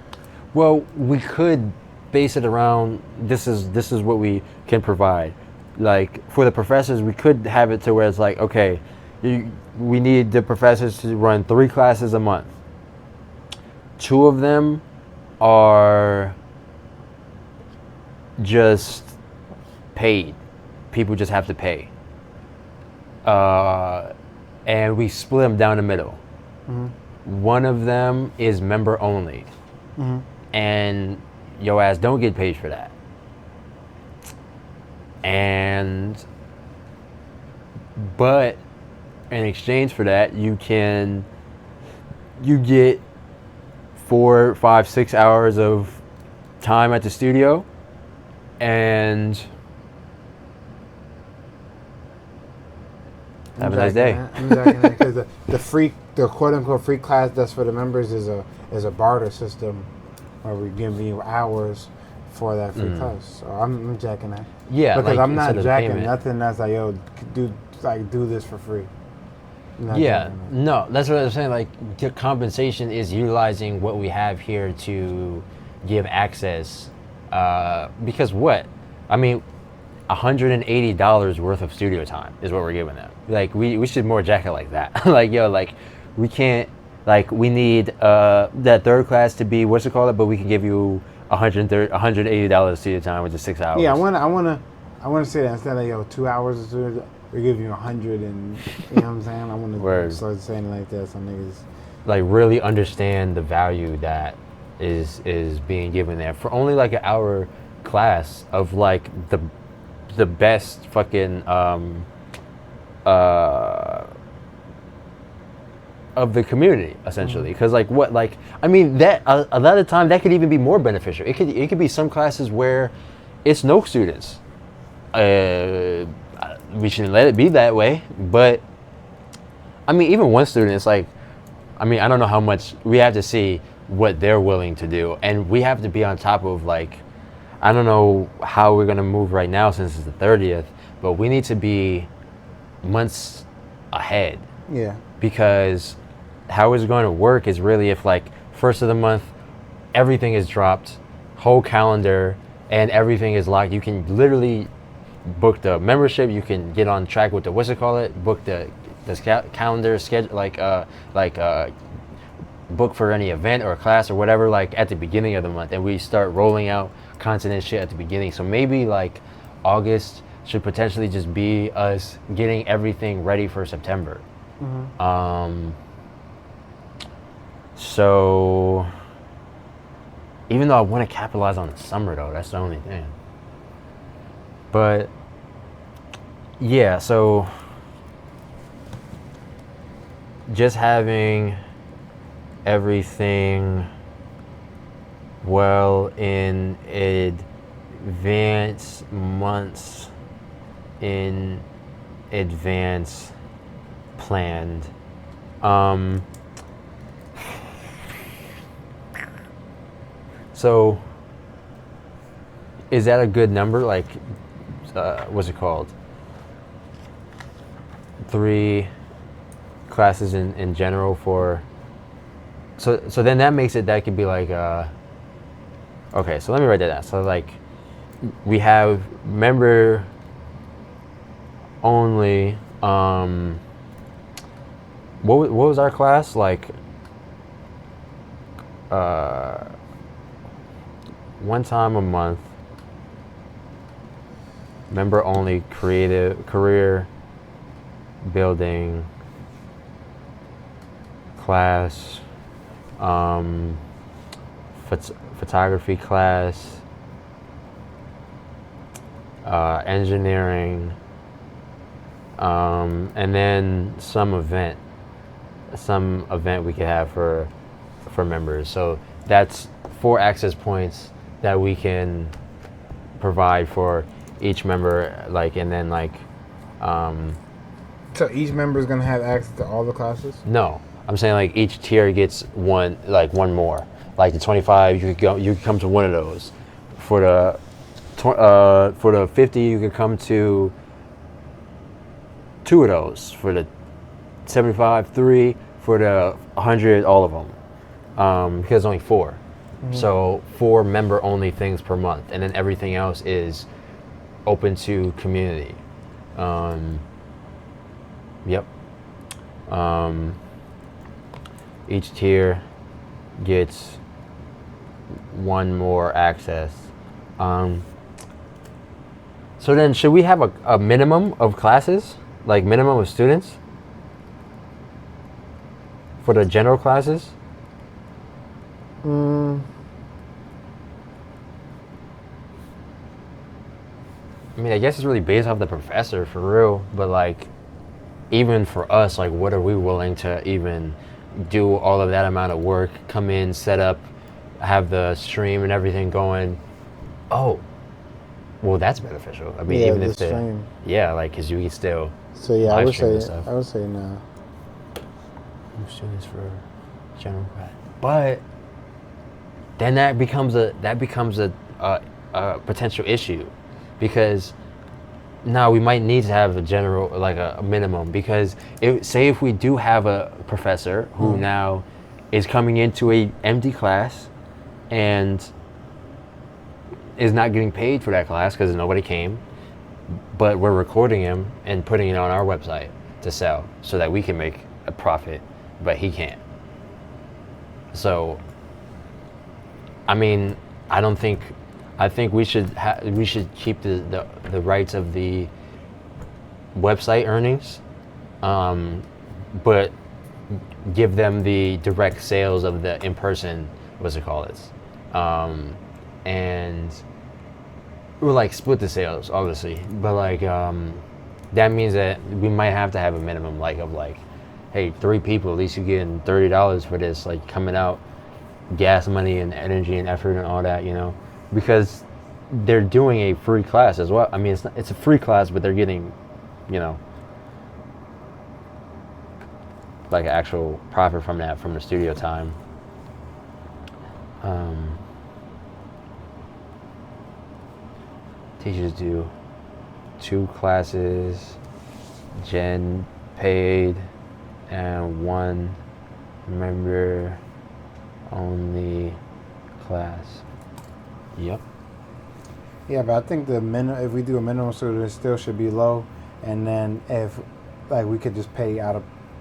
Speaker 1: Well, we could base it around this is what we can provide. Like for the professors, we could have it to where it's like, okay, we need the professors to run 3 classes a month. 2 of them are just paid. People just have to pay. And we split them down the middle. Mm-hmm. One of them is member only. Mm-hmm. And your ass don't get paid for that. But in exchange for that, you get 4, 5, 6 hours of time at the studio, and have a nice day.
Speaker 2: I'm jacking that because the quote unquote free class that's for the members is a barter system, where we give you hours for that free class. So I'm jacking that.
Speaker 1: Yeah,
Speaker 2: because
Speaker 1: like,
Speaker 2: I'm not
Speaker 1: instead of
Speaker 2: jacking
Speaker 1: payment.
Speaker 2: nothing that's like, yo, do this for free. I'm not
Speaker 1: Yeah,
Speaker 2: jacking that.
Speaker 1: no, that's what I'm saying. Like, the compensation is utilizing what we have here to give access. Because what? I mean, $180 worth of studio time is what we're giving them. Like, we should more jack it like that. Like, yo, like, we can't, like, we need that third class to be, what's it called? But we can give you $180 studio time, which is 6 hours.
Speaker 2: Yeah, I wanna say that instead of, yo, 2 hours of studio, we give you 100, and you know what I'm saying. I wanna
Speaker 1: Word.
Speaker 2: start saying it like that. Some niggas.
Speaker 1: Like, really understand the value that is being given there for only like an hour class of like the best fucking of the community, essentially. Because like what, like, I mean, that a lot of the time that could even be more beneficial. It could be some classes where it's no students. We shouldn't let it be that way, but I mean, even one student, it's like, I mean, I don't know how much, we have to see what they're willing to do, and we have to be on top of, like, I don't know how we're gonna move right now since it's the 30th, but we need to be months ahead.
Speaker 2: Yeah.
Speaker 1: Because how it's going to work is really if, like, first of the month, everything is dropped, whole calendar, and everything is locked. You can literally book the membership. You can get on track with the, what's it called? Book the calendar schedule, book for any event or class or whatever, like, at the beginning of the month, and we start rolling out content and shit at the beginning. So maybe like August should potentially just be us getting everything ready for September. So even though I want to capitalize on the summer, though, that's the only thing. But yeah, so just having everything well in advance, months in advance, planned. So is that a good number? Like, what's it called? 3 classes in general for. So then that makes it, that could be like, okay, so let me write that down. So like, we have member only, what was our class? Like, one time a month, member only career building class, photography class, engineering, and then some event we could have for members. So that's 4 access points that we can provide for each member, like, and then like,
Speaker 2: so each member is gonna have access to all the classes?
Speaker 1: No, I'm saying like each tier gets one more. Like the 25, you could come to one of those. For the 50, you could come to 2 of those. For the 75, 3. For the 100, all of them. Because it's only 4. So 4 member only things per month, and then everything else is open to community. Yep. Each tier gets 1 more access. So then, should we have a minimum of classes, like minimum of students for the general classes? I mean, I guess it's really based off the professor for real, but like, even for us, like, what are we willing to even do all of that amount of work, come in, set up, have the stream and everything going? Oh, well, that's beneficial. I mean,
Speaker 2: Yeah,
Speaker 1: even
Speaker 2: the
Speaker 1: if
Speaker 2: stream.
Speaker 1: yeah, like, because you can still
Speaker 2: So yeah,
Speaker 1: live stream and stuff.
Speaker 2: I would say no.
Speaker 1: Students for general class, but then that becomes a potential issue, because now we might need to have a general, like a minimum, because say if we do have a professor who now is coming into a empty class and is not getting paid for that class because nobody came, but we're recording him and putting it on our website to sell so that we can make a profit, but he can't. So, I mean, I think we should keep the rights of the website earnings, but give them the direct sales of the in-person, what's it called, and we'll like split the sales, obviously, but like that means that we might have to have a minimum, like, of like, hey, 3 people, at least you're getting $30 for this, like, coming out, gas money and energy and effort and all that, because they're doing a free class as well. I mean, it's a free class, but they're getting, like, actual profit from that, from the studio time. Teachers do 2 classes, gen paid, and 1 member only class. Yep.
Speaker 2: Yeah, but I think if we do a minimum student, it still should be low, and then if like we could just pay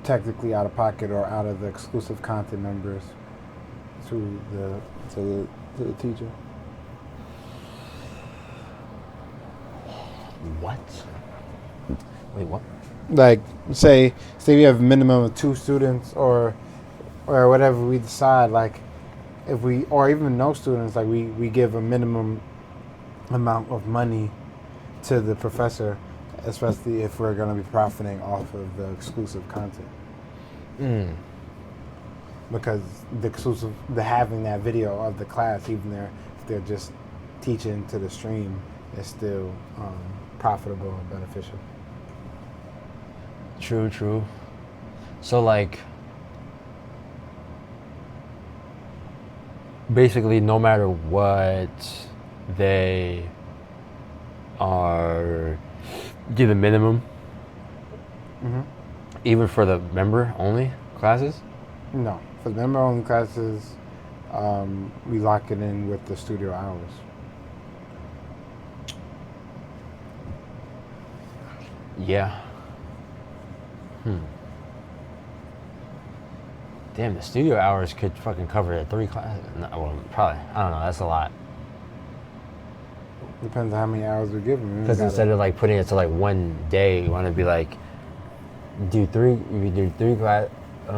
Speaker 2: technically out of pocket or out of the exclusive content members to the teacher.
Speaker 1: What? Wait, what?
Speaker 2: Like say we have a minimum of 2 students or whatever we decide, like if we, or even no students, like we give a minimum amount of money to the professor, especially if we're going to be profiting off of the exclusive content. Because the having that video of the class, even if they're just teaching to the stream, is still profitable and beneficial.
Speaker 1: True. So, like, basically, no matter what, they are give a minimum, even for the member only classes.
Speaker 2: No, for the member only classes, we lock it in with the studio hours.
Speaker 1: Yeah. Damn, the studio hours could fucking cover the 3 classes. No, well, probably. I don't know. That's a lot.
Speaker 2: Depends on how many hours we give them.
Speaker 1: Because instead of like putting it to like 1 day, you want to be like, do 3. We do 3 class. I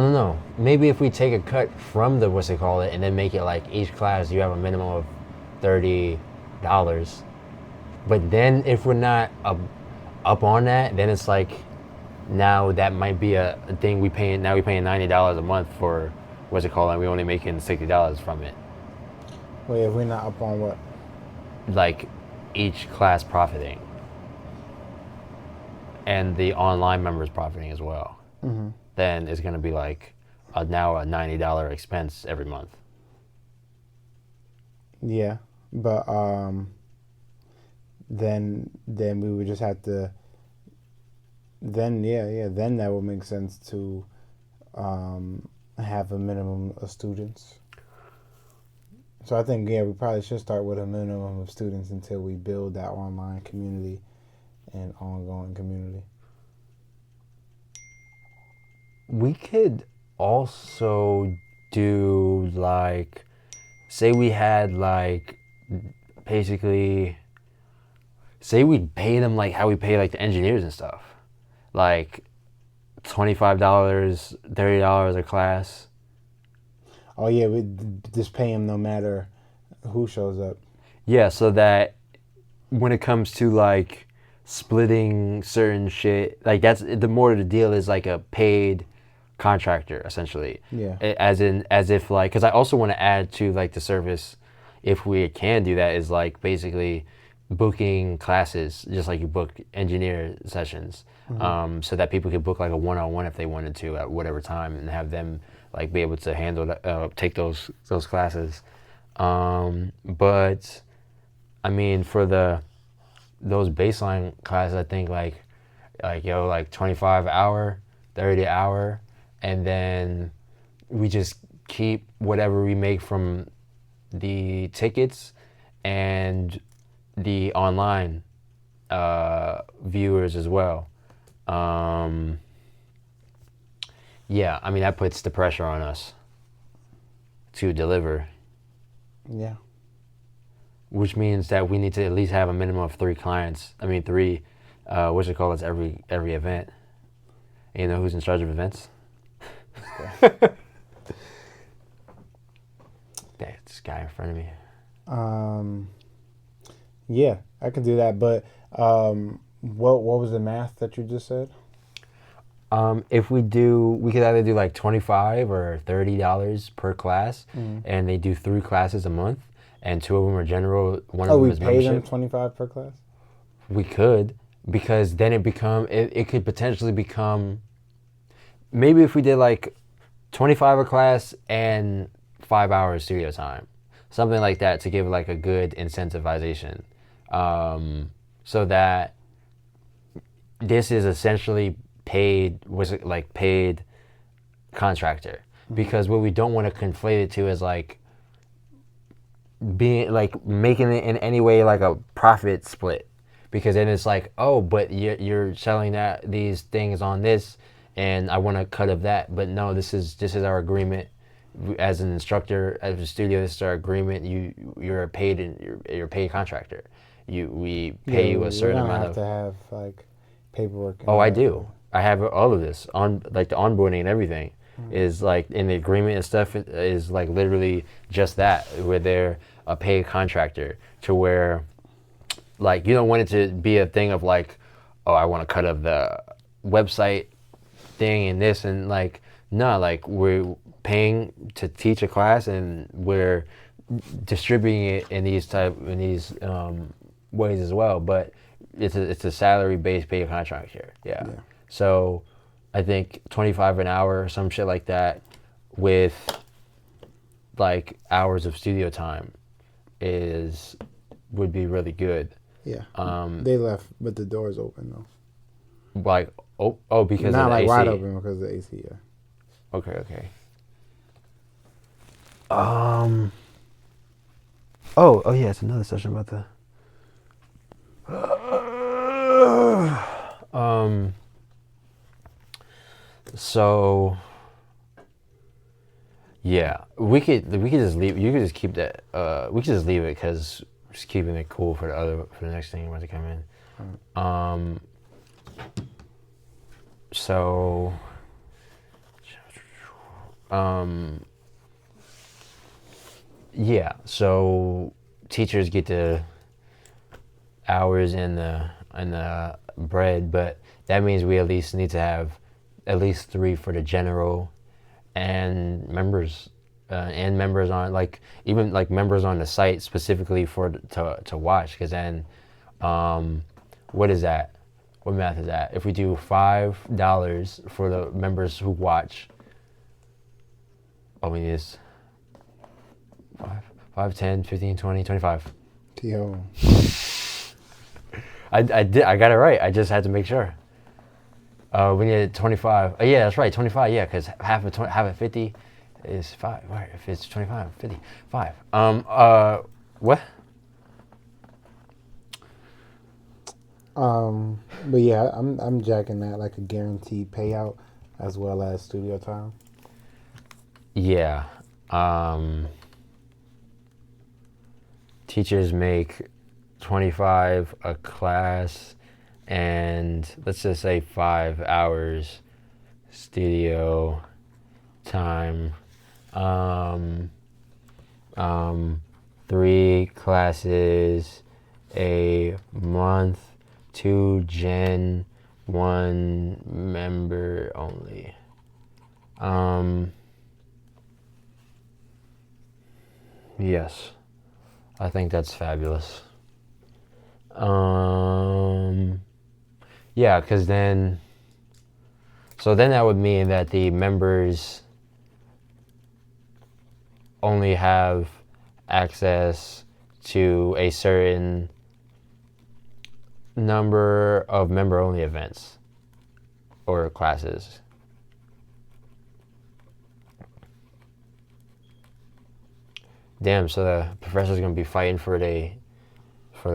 Speaker 1: don't know. Maybe if we take a cut from the and then make it like each class you have a minimum of $30. But then if we're not up on that, then it's like, now that might be a thing we paying. Now we're paying $90 a month for and we only making $60 from it.
Speaker 2: Wait, if we're not up on what?
Speaker 1: Like each class profiting, and the online members profiting as well. Then it's gonna be like now a $90 expense every month.
Speaker 2: Yeah, but then we would just have to. Then then that would make sense to have a minimum of students. So I think we probably should start with a minimum of students until we build that online community and ongoing community.
Speaker 1: We could also do like, say we had like, basically, say we pay them like how we pay like the engineers and stuff. Like $25, $30 a class.
Speaker 2: Oh yeah, we just pay them no matter who shows up.
Speaker 1: Yeah, so that when it comes to like splitting certain shit, like that's the more the deal is like a paid contractor essentially.
Speaker 2: Yeah.
Speaker 1: As in, as if like, because I also want to add to like the service, if we can do that, is like basically booking classes just like you book engineer sessions, so that people could book like a one-on-one if they wanted to at whatever time and have them like be able to handle take those classes. But I mean, for those baseline classes, I think like 25 hour, 30 hour, and then we just keep whatever we make from the tickets and the online viewers as well. Yeah, I mean that puts the pressure on us to deliver,
Speaker 2: Yeah.
Speaker 1: which means that we need to at least have a minimum of 3 clients. I mean, three, what's it called? It's every event. And you know who's in charge of events? This guy in front of me.
Speaker 2: Yeah, I can do that. But what was the math that you just said?
Speaker 1: If we could either do like $25 or $30 per class, and they do 3 classes a month, and 2 of them are general, one of them
Speaker 2: we
Speaker 1: is
Speaker 2: pay them
Speaker 1: membership.
Speaker 2: 25 per class.
Speaker 1: We could, because then it could potentially become, maybe if we did like 25 a class and 5 hours studio time, something like that, to give like a good incentivization, so that this is essentially paid contractor. Because what we don't want to conflate it to is like being like making it in any way like a profit split, because then it's like, oh, but you're selling these things on this, and I want a cut of that. But no, this is our agreement as an instructor, as a studio. This is our agreement. You're a paid contractor. We pay you a certain amount of.
Speaker 2: Have to have like paperwork.
Speaker 1: Oh, I do. I have all of this on, like the onboarding and everything is like in the agreement and stuff is like literally just that, where they're a paid contractor, to where like you don't want it to be a thing of like, oh, I want a cut of the website thing and this, and like, no, like we're paying to teach a class and we're distributing it in these ways as well. But it's a salary based paid contract here. Yeah. So I think 25 an hour or some shit like that, with like hours of studio time, would be really good.
Speaker 2: Yeah. They left, but the door's open though.
Speaker 1: Like because
Speaker 2: not
Speaker 1: of the
Speaker 2: like
Speaker 1: AC.
Speaker 2: wide open because of the AC. Yeah.
Speaker 1: Okay. Oh yeah, it's another session about the. So yeah, we could just leave. You could just keep that. We could just leave it, because just keeping it cool for the next thing about to come in. So yeah, so teachers get the hours and the bread, but that means we at least need to have at least 3 for the general and members on, like, even like members on the site specifically to watch, because then what is that? What math is that? If we do $5 for the members who watch, we need is 5, 10, 15, 20, 25.
Speaker 2: Yo.
Speaker 1: I got it right. I just had to make sure. We needed 25. Yeah, that's right, 25. Yeah, because half of 50 is 5. Right? If it's 25, 50, 5. What?
Speaker 2: But yeah, I'm jacking that like a guaranteed payout as well as studio time.
Speaker 1: Yeah. Teachers make 25 a class, and let's just say 5 hours studio time. 3 classes a month, 2 gen, 1 member only. Yes, I think that's fabulous. Yeah, because then that would mean that the members only have access to a certain number of member-only events or classes. Damn, so the professor's gonna be fighting for the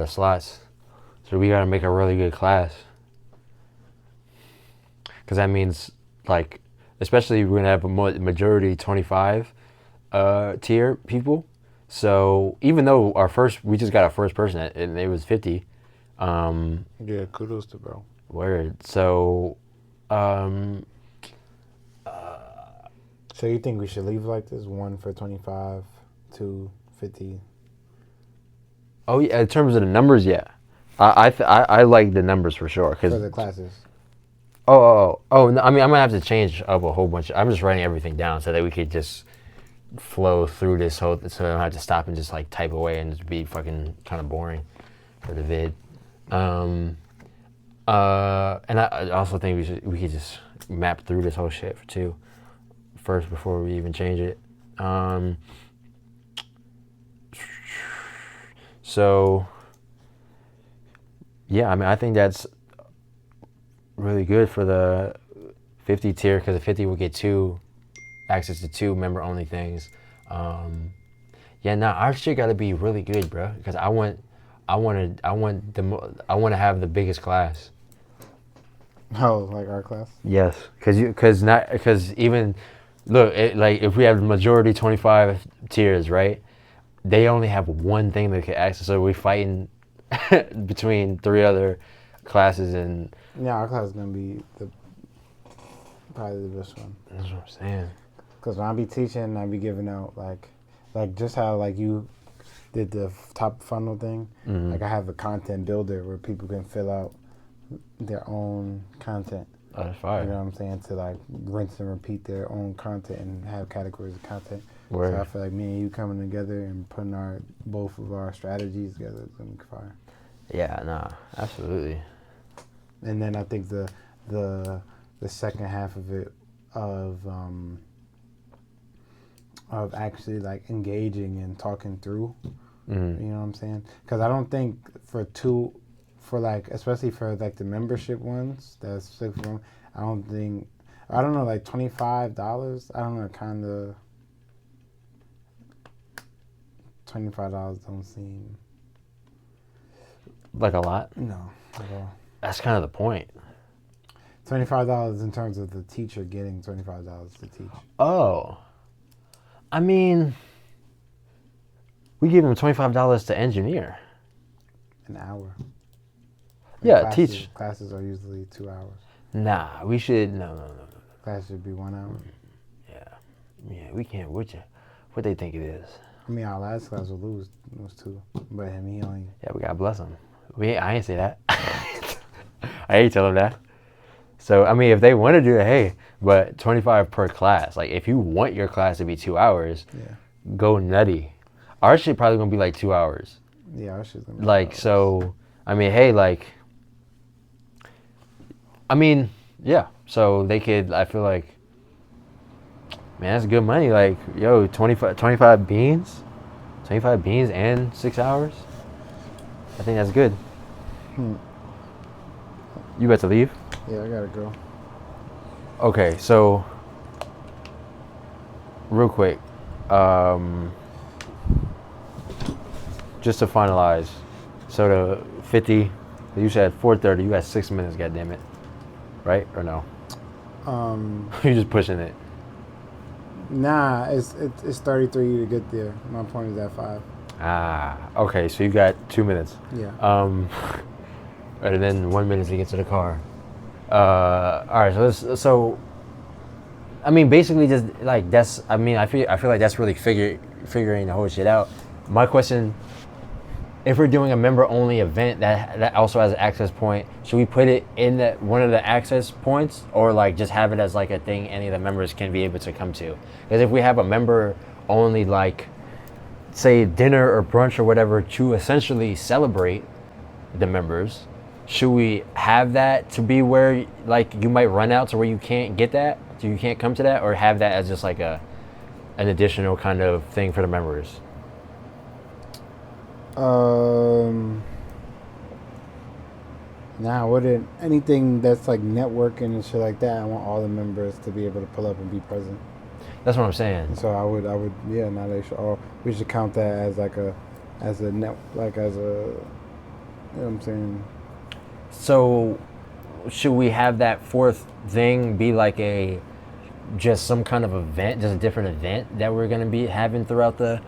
Speaker 1: slots. So we gotta make a really good class. Because that means, like, especially we're gonna have a majority 25 tier people. So even though we just got our first person and it was 50.
Speaker 2: Yeah, kudos to bro.
Speaker 1: Word. So,
Speaker 2: So you think we should leave like this? 1 for 25, 2, 50.
Speaker 1: oh yeah, in terms of the numbers, yeah, I like the numbers for sure.
Speaker 2: For the classes.
Speaker 1: No, I mean, I'm gonna have to change up a whole bunch. I'm just writing everything down so that we could just flow through this whole, so I don't have to stop and just like type away and just be fucking kind of boring for the vid. And I also think we could just map through this whole shit first before we even change it. So yeah, I mean, I think that's really good for the 50 tier, because the 50 will get access to 2 member only things. Yeah, nah, our shit gotta be really good, bro, because I want to have the biggest class.
Speaker 2: Oh, like our class?
Speaker 1: Yes, because even look, like if we have the majority 25 tiers, right? They only have one thing they can access, so we're fighting between 3 other classes, and
Speaker 2: yeah, our class is gonna be probably the best one.
Speaker 1: That's what I'm saying.
Speaker 2: Because when I be teaching, I be giving out like just how like you did the top funnel thing.
Speaker 1: Mm-hmm.
Speaker 2: Like I have a content builder where people can fill out their own content.
Speaker 1: Oh, that's fire.
Speaker 2: You know what I'm saying? To like rinse and repeat their own content and have categories of content.
Speaker 1: Word.
Speaker 2: So I feel like me and you coming together and putting both of our strategies together is gonna be fire.
Speaker 1: Yeah, nah, absolutely.
Speaker 2: And then I think the second half of it of actually like engaging and talking through.
Speaker 1: Mm-hmm.
Speaker 2: You know what I'm saying? Because I don't think especially for like the membership ones, that's sick for them. I don't know, like $25. I don't know, kind of $25 don't seem
Speaker 1: Like a lot?
Speaker 2: no at all.
Speaker 1: That's kind of the point.
Speaker 2: $25 in terms of the teacher getting $25 to teach.
Speaker 1: Oh, I mean, we give them $25 to engineer.
Speaker 2: An hour.
Speaker 1: Yeah, teach.
Speaker 2: Classes are usually 2 hours.
Speaker 1: Nah, we should. No.
Speaker 2: Class should be 1 hour.
Speaker 1: Yeah, we can't. What they think it is?
Speaker 2: I mean, our last class was 2, but him he only.
Speaker 1: Yeah, we gotta bless him. I ain't say that. I ain't tell him that. So I mean, if they want to do it, hey, but 25 per class. Like, if you want your class to be 2 hours,
Speaker 2: Yeah.
Speaker 1: go nutty. Our shit probably gonna be like 2 hours.
Speaker 2: Yeah, our shit's gonna be
Speaker 1: Like,
Speaker 2: 2 hours.
Speaker 1: so, I mean, hey, like, I mean, yeah. So they could, I feel like, man, that's good money. Like, yo, 25 beans? 25 beans and 6 hours? I think that's good. You about to leave?
Speaker 2: Yeah, I gotta go.
Speaker 1: Okay, so, real quick, just to finalize, so the 50, you said 4:30, you got 6 minutes, goddammit. Right, or no? You're just pushing it.
Speaker 2: Nah, it's 33 to get there. My point is at 5.
Speaker 1: Ah, okay, so you got 2 minutes.
Speaker 2: Yeah.
Speaker 1: And then 1 minute to get to the car. All right, so I mean, basically, just like that's. I mean, I feel like that's really figuring the whole shit out. my question: if we're doing a member-only event that also has an access point, should we put it in one of the access points, or like just have it as like a thing any of the members can be able to come to? Because if we have a member-only, like, say dinner or brunch or whatever to essentially celebrate the members, should we have that to be where like you might run out to where you can't get that, so you can't come to that, or have that as just like an additional kind of thing for the members?
Speaker 2: Nah, wouldn't anything that's like networking and shit like that. I want all the members to be able to pull up and be present.
Speaker 1: That's what I'm saying.
Speaker 2: So I would, yeah. Now they should all. We should count that as like as a net, like as a. You know what I'm saying?
Speaker 1: So, should we have that fourth thing be like just some kind of event, just a different event that we're gonna be having throughout the?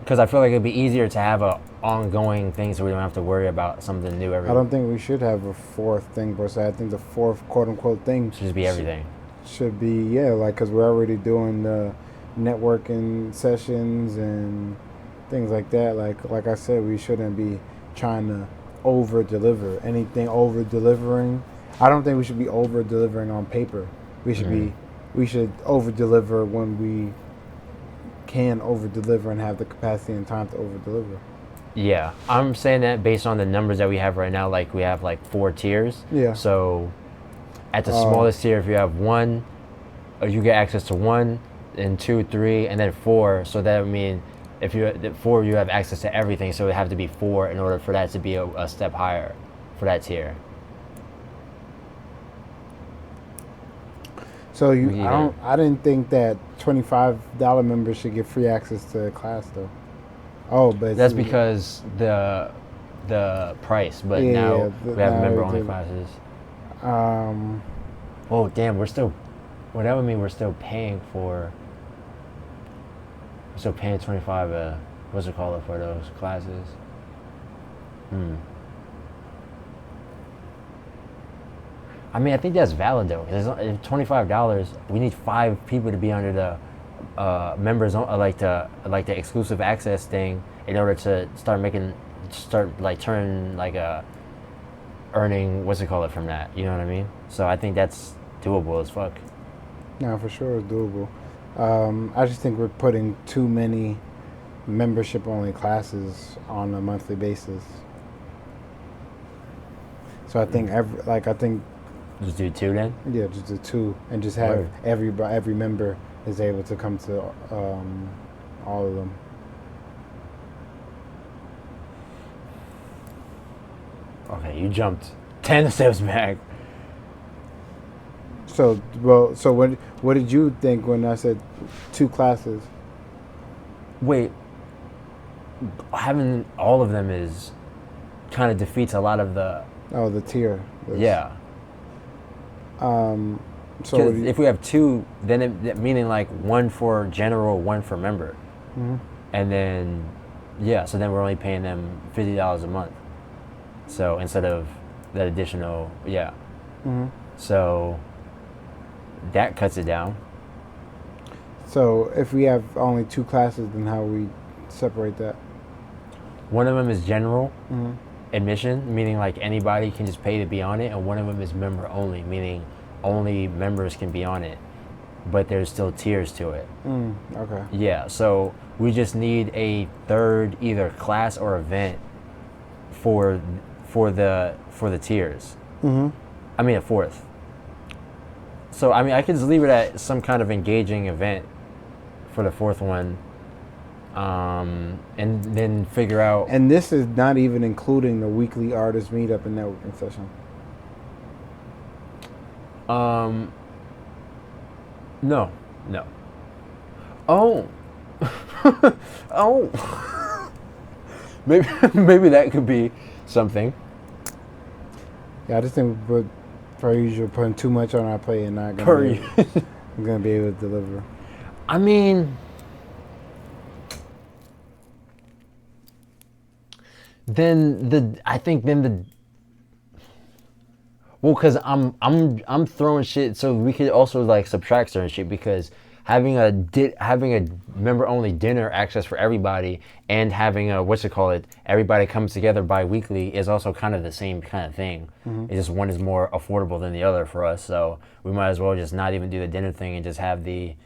Speaker 1: Because I feel like it'd be easier to have a ongoing thing, so we don't have to worry about something new every.
Speaker 2: I don't think we should have a fourth thing per se. I think the fourth quote unquote thing
Speaker 1: should just be everything.
Speaker 2: Should be, yeah, like, because we're already doing the networking sessions and things like that. Like I said, we shouldn't be trying to over deliver anything. Over delivering, I don't think we should be over delivering on paper. We should we should over deliver when we can over deliver and have the capacity and time to over deliver.
Speaker 1: Yeah, I'm saying that based on the numbers that we have right now. Like, we have like 4 tiers.
Speaker 2: Yeah.
Speaker 1: So at the smallest tier, if you have 1, you get access to 1, and 2, 3, and then 4. So that would mean if you at 4, you have access to everything. So it would have to be 4 in order for that to be a step higher for that tier.
Speaker 2: So I didn't think that $25 members should get free access to class though. Oh, but
Speaker 1: that's because the price. But now we have member-only classes. Oh damn, we're still. Well, that would mean we're still paying for. We're still paying 25. What's it called for those classes? I mean, I think that's valid though. If $25, we need 5 people to be under the members like the exclusive access thing in order to turn like a earning from that. You know what I mean? So I think that's doable as fuck.
Speaker 2: No, for sure it's doable. I just think we're putting too many membership only classes on a monthly basis. So I think
Speaker 1: just do 2 then?
Speaker 2: Yeah, just do 2 and just have every member is able to come to all of them.
Speaker 1: Okay, you jumped 10 steps back.
Speaker 2: So what did you think when I said 2 classes?
Speaker 1: Wait, having all of them is kind of defeats a lot of the.
Speaker 2: Oh, the tier.
Speaker 1: Yeah. So if we have 2, then meaning like 1 for general, 1 for member, and then so then we're only paying them $50 a month. So instead of that additional, so that cuts it down.
Speaker 2: So if we have only 2 classes, then how we separate that?
Speaker 1: One of them is general admission, meaning like anybody can just pay to be on it, and one of them is member only, meaning only members can be on it, but there's still tiers to it.
Speaker 2: Okay.
Speaker 1: Yeah, so we just need a third either class or event for the tiers. I mean a fourth. So I mean I could just leave it at some kind of engaging event for the fourth one. And then figure out.
Speaker 2: And this is not even including the weekly artist meetup and networking session.
Speaker 1: No. Oh. Oh. Maybe that could be something.
Speaker 2: Yeah, I just think we're per usual putting too much on our plate and not
Speaker 1: gonna
Speaker 2: be able to deliver.
Speaker 1: I mean. Well, because I'm throwing shit, so we could also like subtract certain shit, because having a member only dinner access for everybody, and having a everybody comes together bi-weekly is also kind of the same kind of thing. It's just one is more affordable than the other for us, so we might as well just not even do the dinner thing and just have the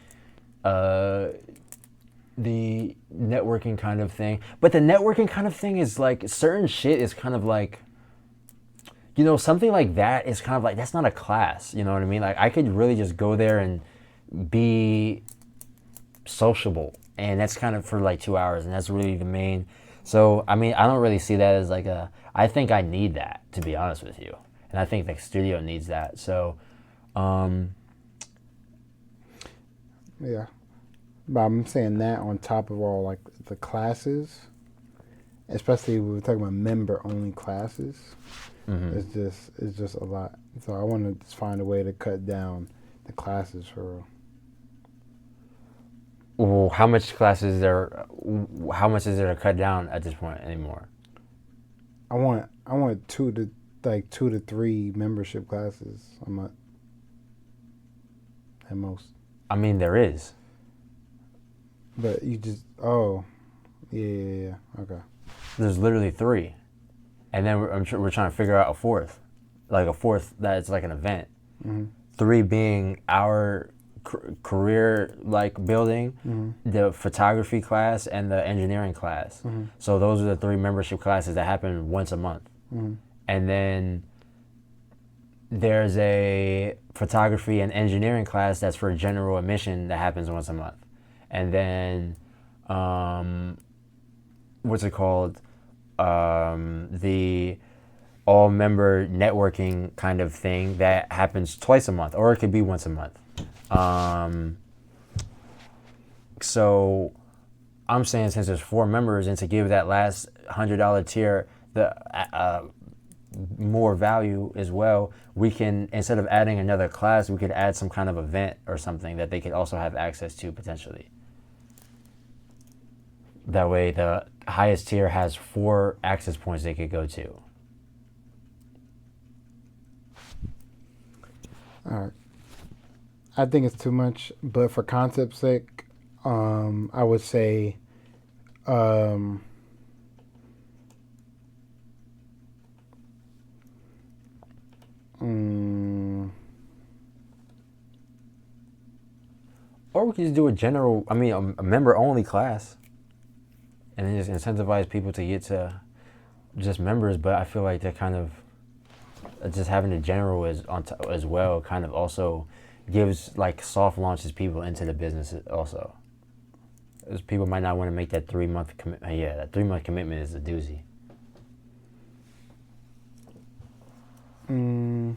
Speaker 1: networking kind of thing. But the networking kind of thing is like certain shit is kind of like, something like that is kind of like, that's not a class, you know what I mean? Like I could really just go there and be sociable, and that's kind of for like 2 hours, and that's really the main. So I mean, I don't really see that as like I think I need that, to be honest with you, and I think the studio needs that. So
Speaker 2: yeah, but I'm saying that on top of all like the classes, especially when we're talking about member only classes, it's just a lot. So I want to just find a way to cut down the classes for real.
Speaker 1: well, how much classes there? How much is there to cut down at this point anymore?
Speaker 2: I want 2 to 3 membership classes a month at most.
Speaker 1: I mean, there is.
Speaker 2: But you just yeah, okay.
Speaker 1: There's literally 3, and then we're trying to figure out a fourth that's like an event. 3 being our career like building, the photography class, and the engineering class. So those are the 3 membership classes that happen once a month. And then there's a photography and engineering class that's for general admission that happens once a month. And then the all member networking kind of thing that happens twice a month, or it could be once a month. So I'm saying, since there's 4 members, and to give that last $100 tier the more value as well, we can, instead of adding another class, we could add some kind of event or something that they could also have access to potentially. That way the highest tier has 4 access points they could go to.
Speaker 2: All right. I think it's too much, but for concept's sake, I would say
Speaker 1: or we could just do a member only class, and then just incentivize people to get to just members. But I feel like that kind of just having the general as well kind of also gives, like, soft launches people into the business also. Because people might not want to make that 3-month commitment. Yeah, that 3-month commitment is a doozy.
Speaker 2: I'm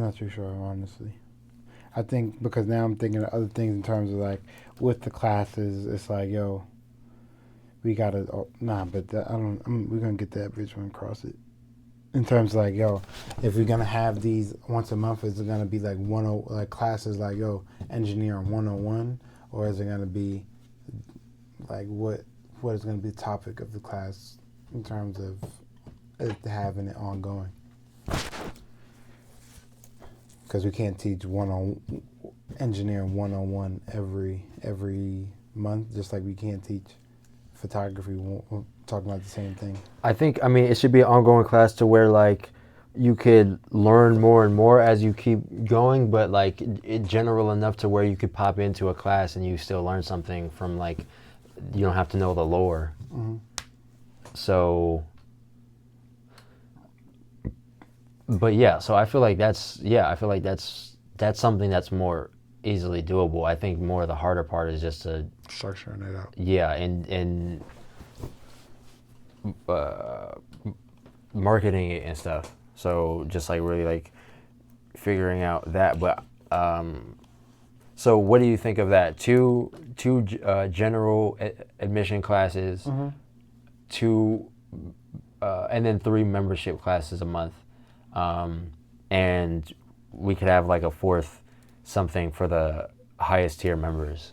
Speaker 2: not too sure, honestly. I think because now I'm thinking of other things in terms of like with the classes, it's like, yo, we gotta we're gonna get that bridge when we cross it. In terms of like, yo, if we're gonna have these once a month, is it gonna be like classes like, yo, engineering 101, or is it gonna be like what is gonna be the topic of the class in terms of it having it ongoing? Because we can't teach engineering 101 every month, just like we can't teach photography. We're talking about the same thing.
Speaker 1: I think, it should be an ongoing class to where, like, you could learn more and more as you keep going, but, like, general enough to where you could pop into a class and you still learn something from, like, you don't have to know the lore. So... But yeah, so I feel like that's something that's more easily doable. I think more of the harder part is just to
Speaker 2: structuring it out.
Speaker 1: Yeah, and marketing it and stuff. So just like really like figuring out that. But so what do you think of that? Two general admission classes, 2 and then 3 membership classes a month. And we could have like a 4th something for the highest tier members.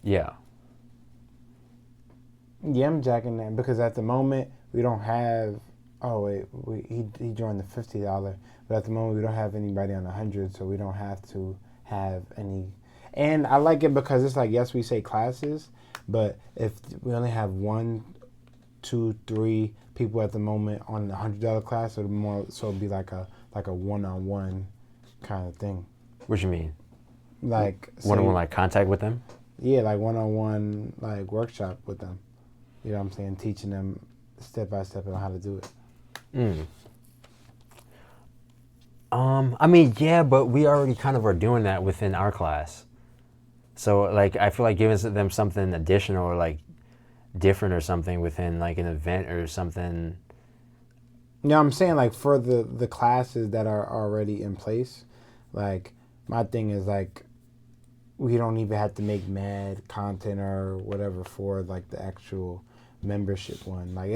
Speaker 1: Yeah.
Speaker 2: Yeah, I'm jacking that because at the moment we don't have. Oh wait, he joined the $50, but at the moment we don't have anybody on 100, so we don't have to have any. And I like it because it's like, yes, we say classes, but if we only have 1, 2, 3 people at the moment on the $100 class, it'd be like a one-on-one kind of thing.
Speaker 1: What you mean?
Speaker 2: Like
Speaker 1: One-on-one, like contact with them?
Speaker 2: Yeah, like one-on-one, like workshop with them. You know what I'm saying? Teaching them step by step on how to do it.
Speaker 1: I mean, yeah, but we already kind of are doing that within our class. So, like, I feel like giving them something additional or, like, different or something within, like, an event or something.
Speaker 2: You know what I'm saying? Like, for the classes that are already in place, like, my thing is, like, we don't even have to make mad content or whatever for, like, the actual membership one. Like,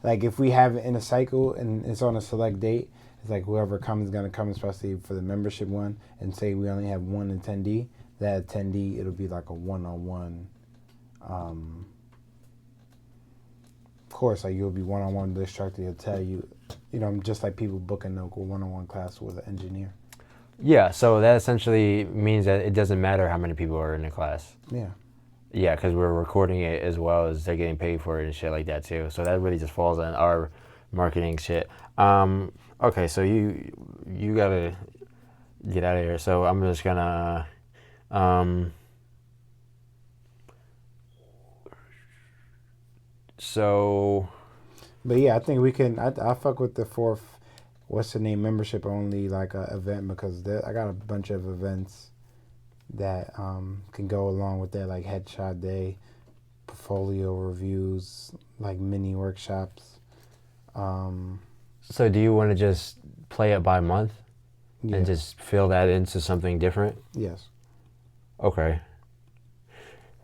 Speaker 2: like, if we have it in a cycle and it's on a select date, it's like whoever comes is going to come, especially for the membership one, and say we only have one attendee. That attendee, it'll be like a one-on-one course. Like, you'll be one-on-one with the instructor. He'll tell you, you know, just like people booking a one-on-one class with an engineer.
Speaker 1: Yeah, so that essentially means that it doesn't matter how many people are in the class.
Speaker 2: Yeah.
Speaker 1: Yeah, because we're recording it as well as they're getting paid for it and shit like that too. So that really just falls on our marketing shit. Okay, so you gotta get out of here. So I'm just gonna. So.
Speaker 2: But yeah, I think we can. I fuck with the fourth. What's the name? Membership only like event because I got a bunch of events that can go along with that, like headshot day, portfolio reviews, like mini workshops.
Speaker 1: So do you want to just play it by month
Speaker 2: Yeah.
Speaker 1: and just fill that into something different?
Speaker 2: Yes.
Speaker 1: Okay.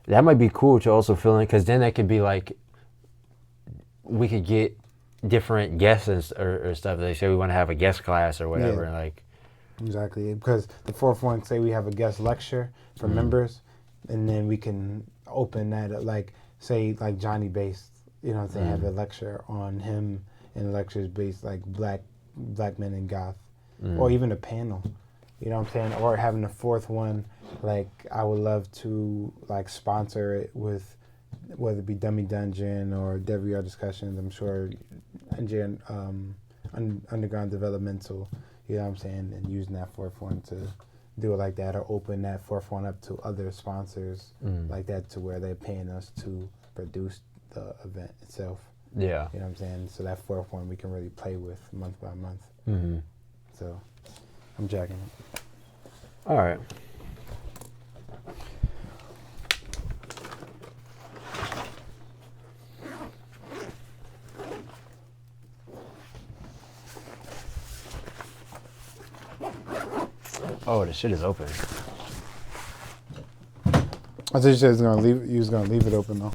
Speaker 1: That might be cool to also fill in, because then that could be like, we could get different guests or stuff. They say we want to have a guest class or whatever.
Speaker 2: Yeah.
Speaker 1: Like,
Speaker 2: Exactly, because the fourth one, say we have a guest lecture for members, and then we can open that up, like, say, like Johnny Bass, you know, they have a lecture on him, and the lecture is based, like, black men in goth, or even a panel, you know what I'm saying, or having a fourth one, like, I would love to, like, sponsor it with, whether it be Dummy Dungeon or WR Discussions, I'm sure, Underground Developmental, you know what I'm saying, and using that fourth one to do it like that, or open that fourth one up to other sponsors like that, to where they're paying us to produce the event itself.
Speaker 1: yeah.
Speaker 2: You know what I'm saying? So that fourth one we can really play with month by month.
Speaker 1: Mm-hmm.
Speaker 2: So I'm jacking it.
Speaker 1: All right. Oh, the shit is open.
Speaker 2: I thought you said you was gonna leave it open though.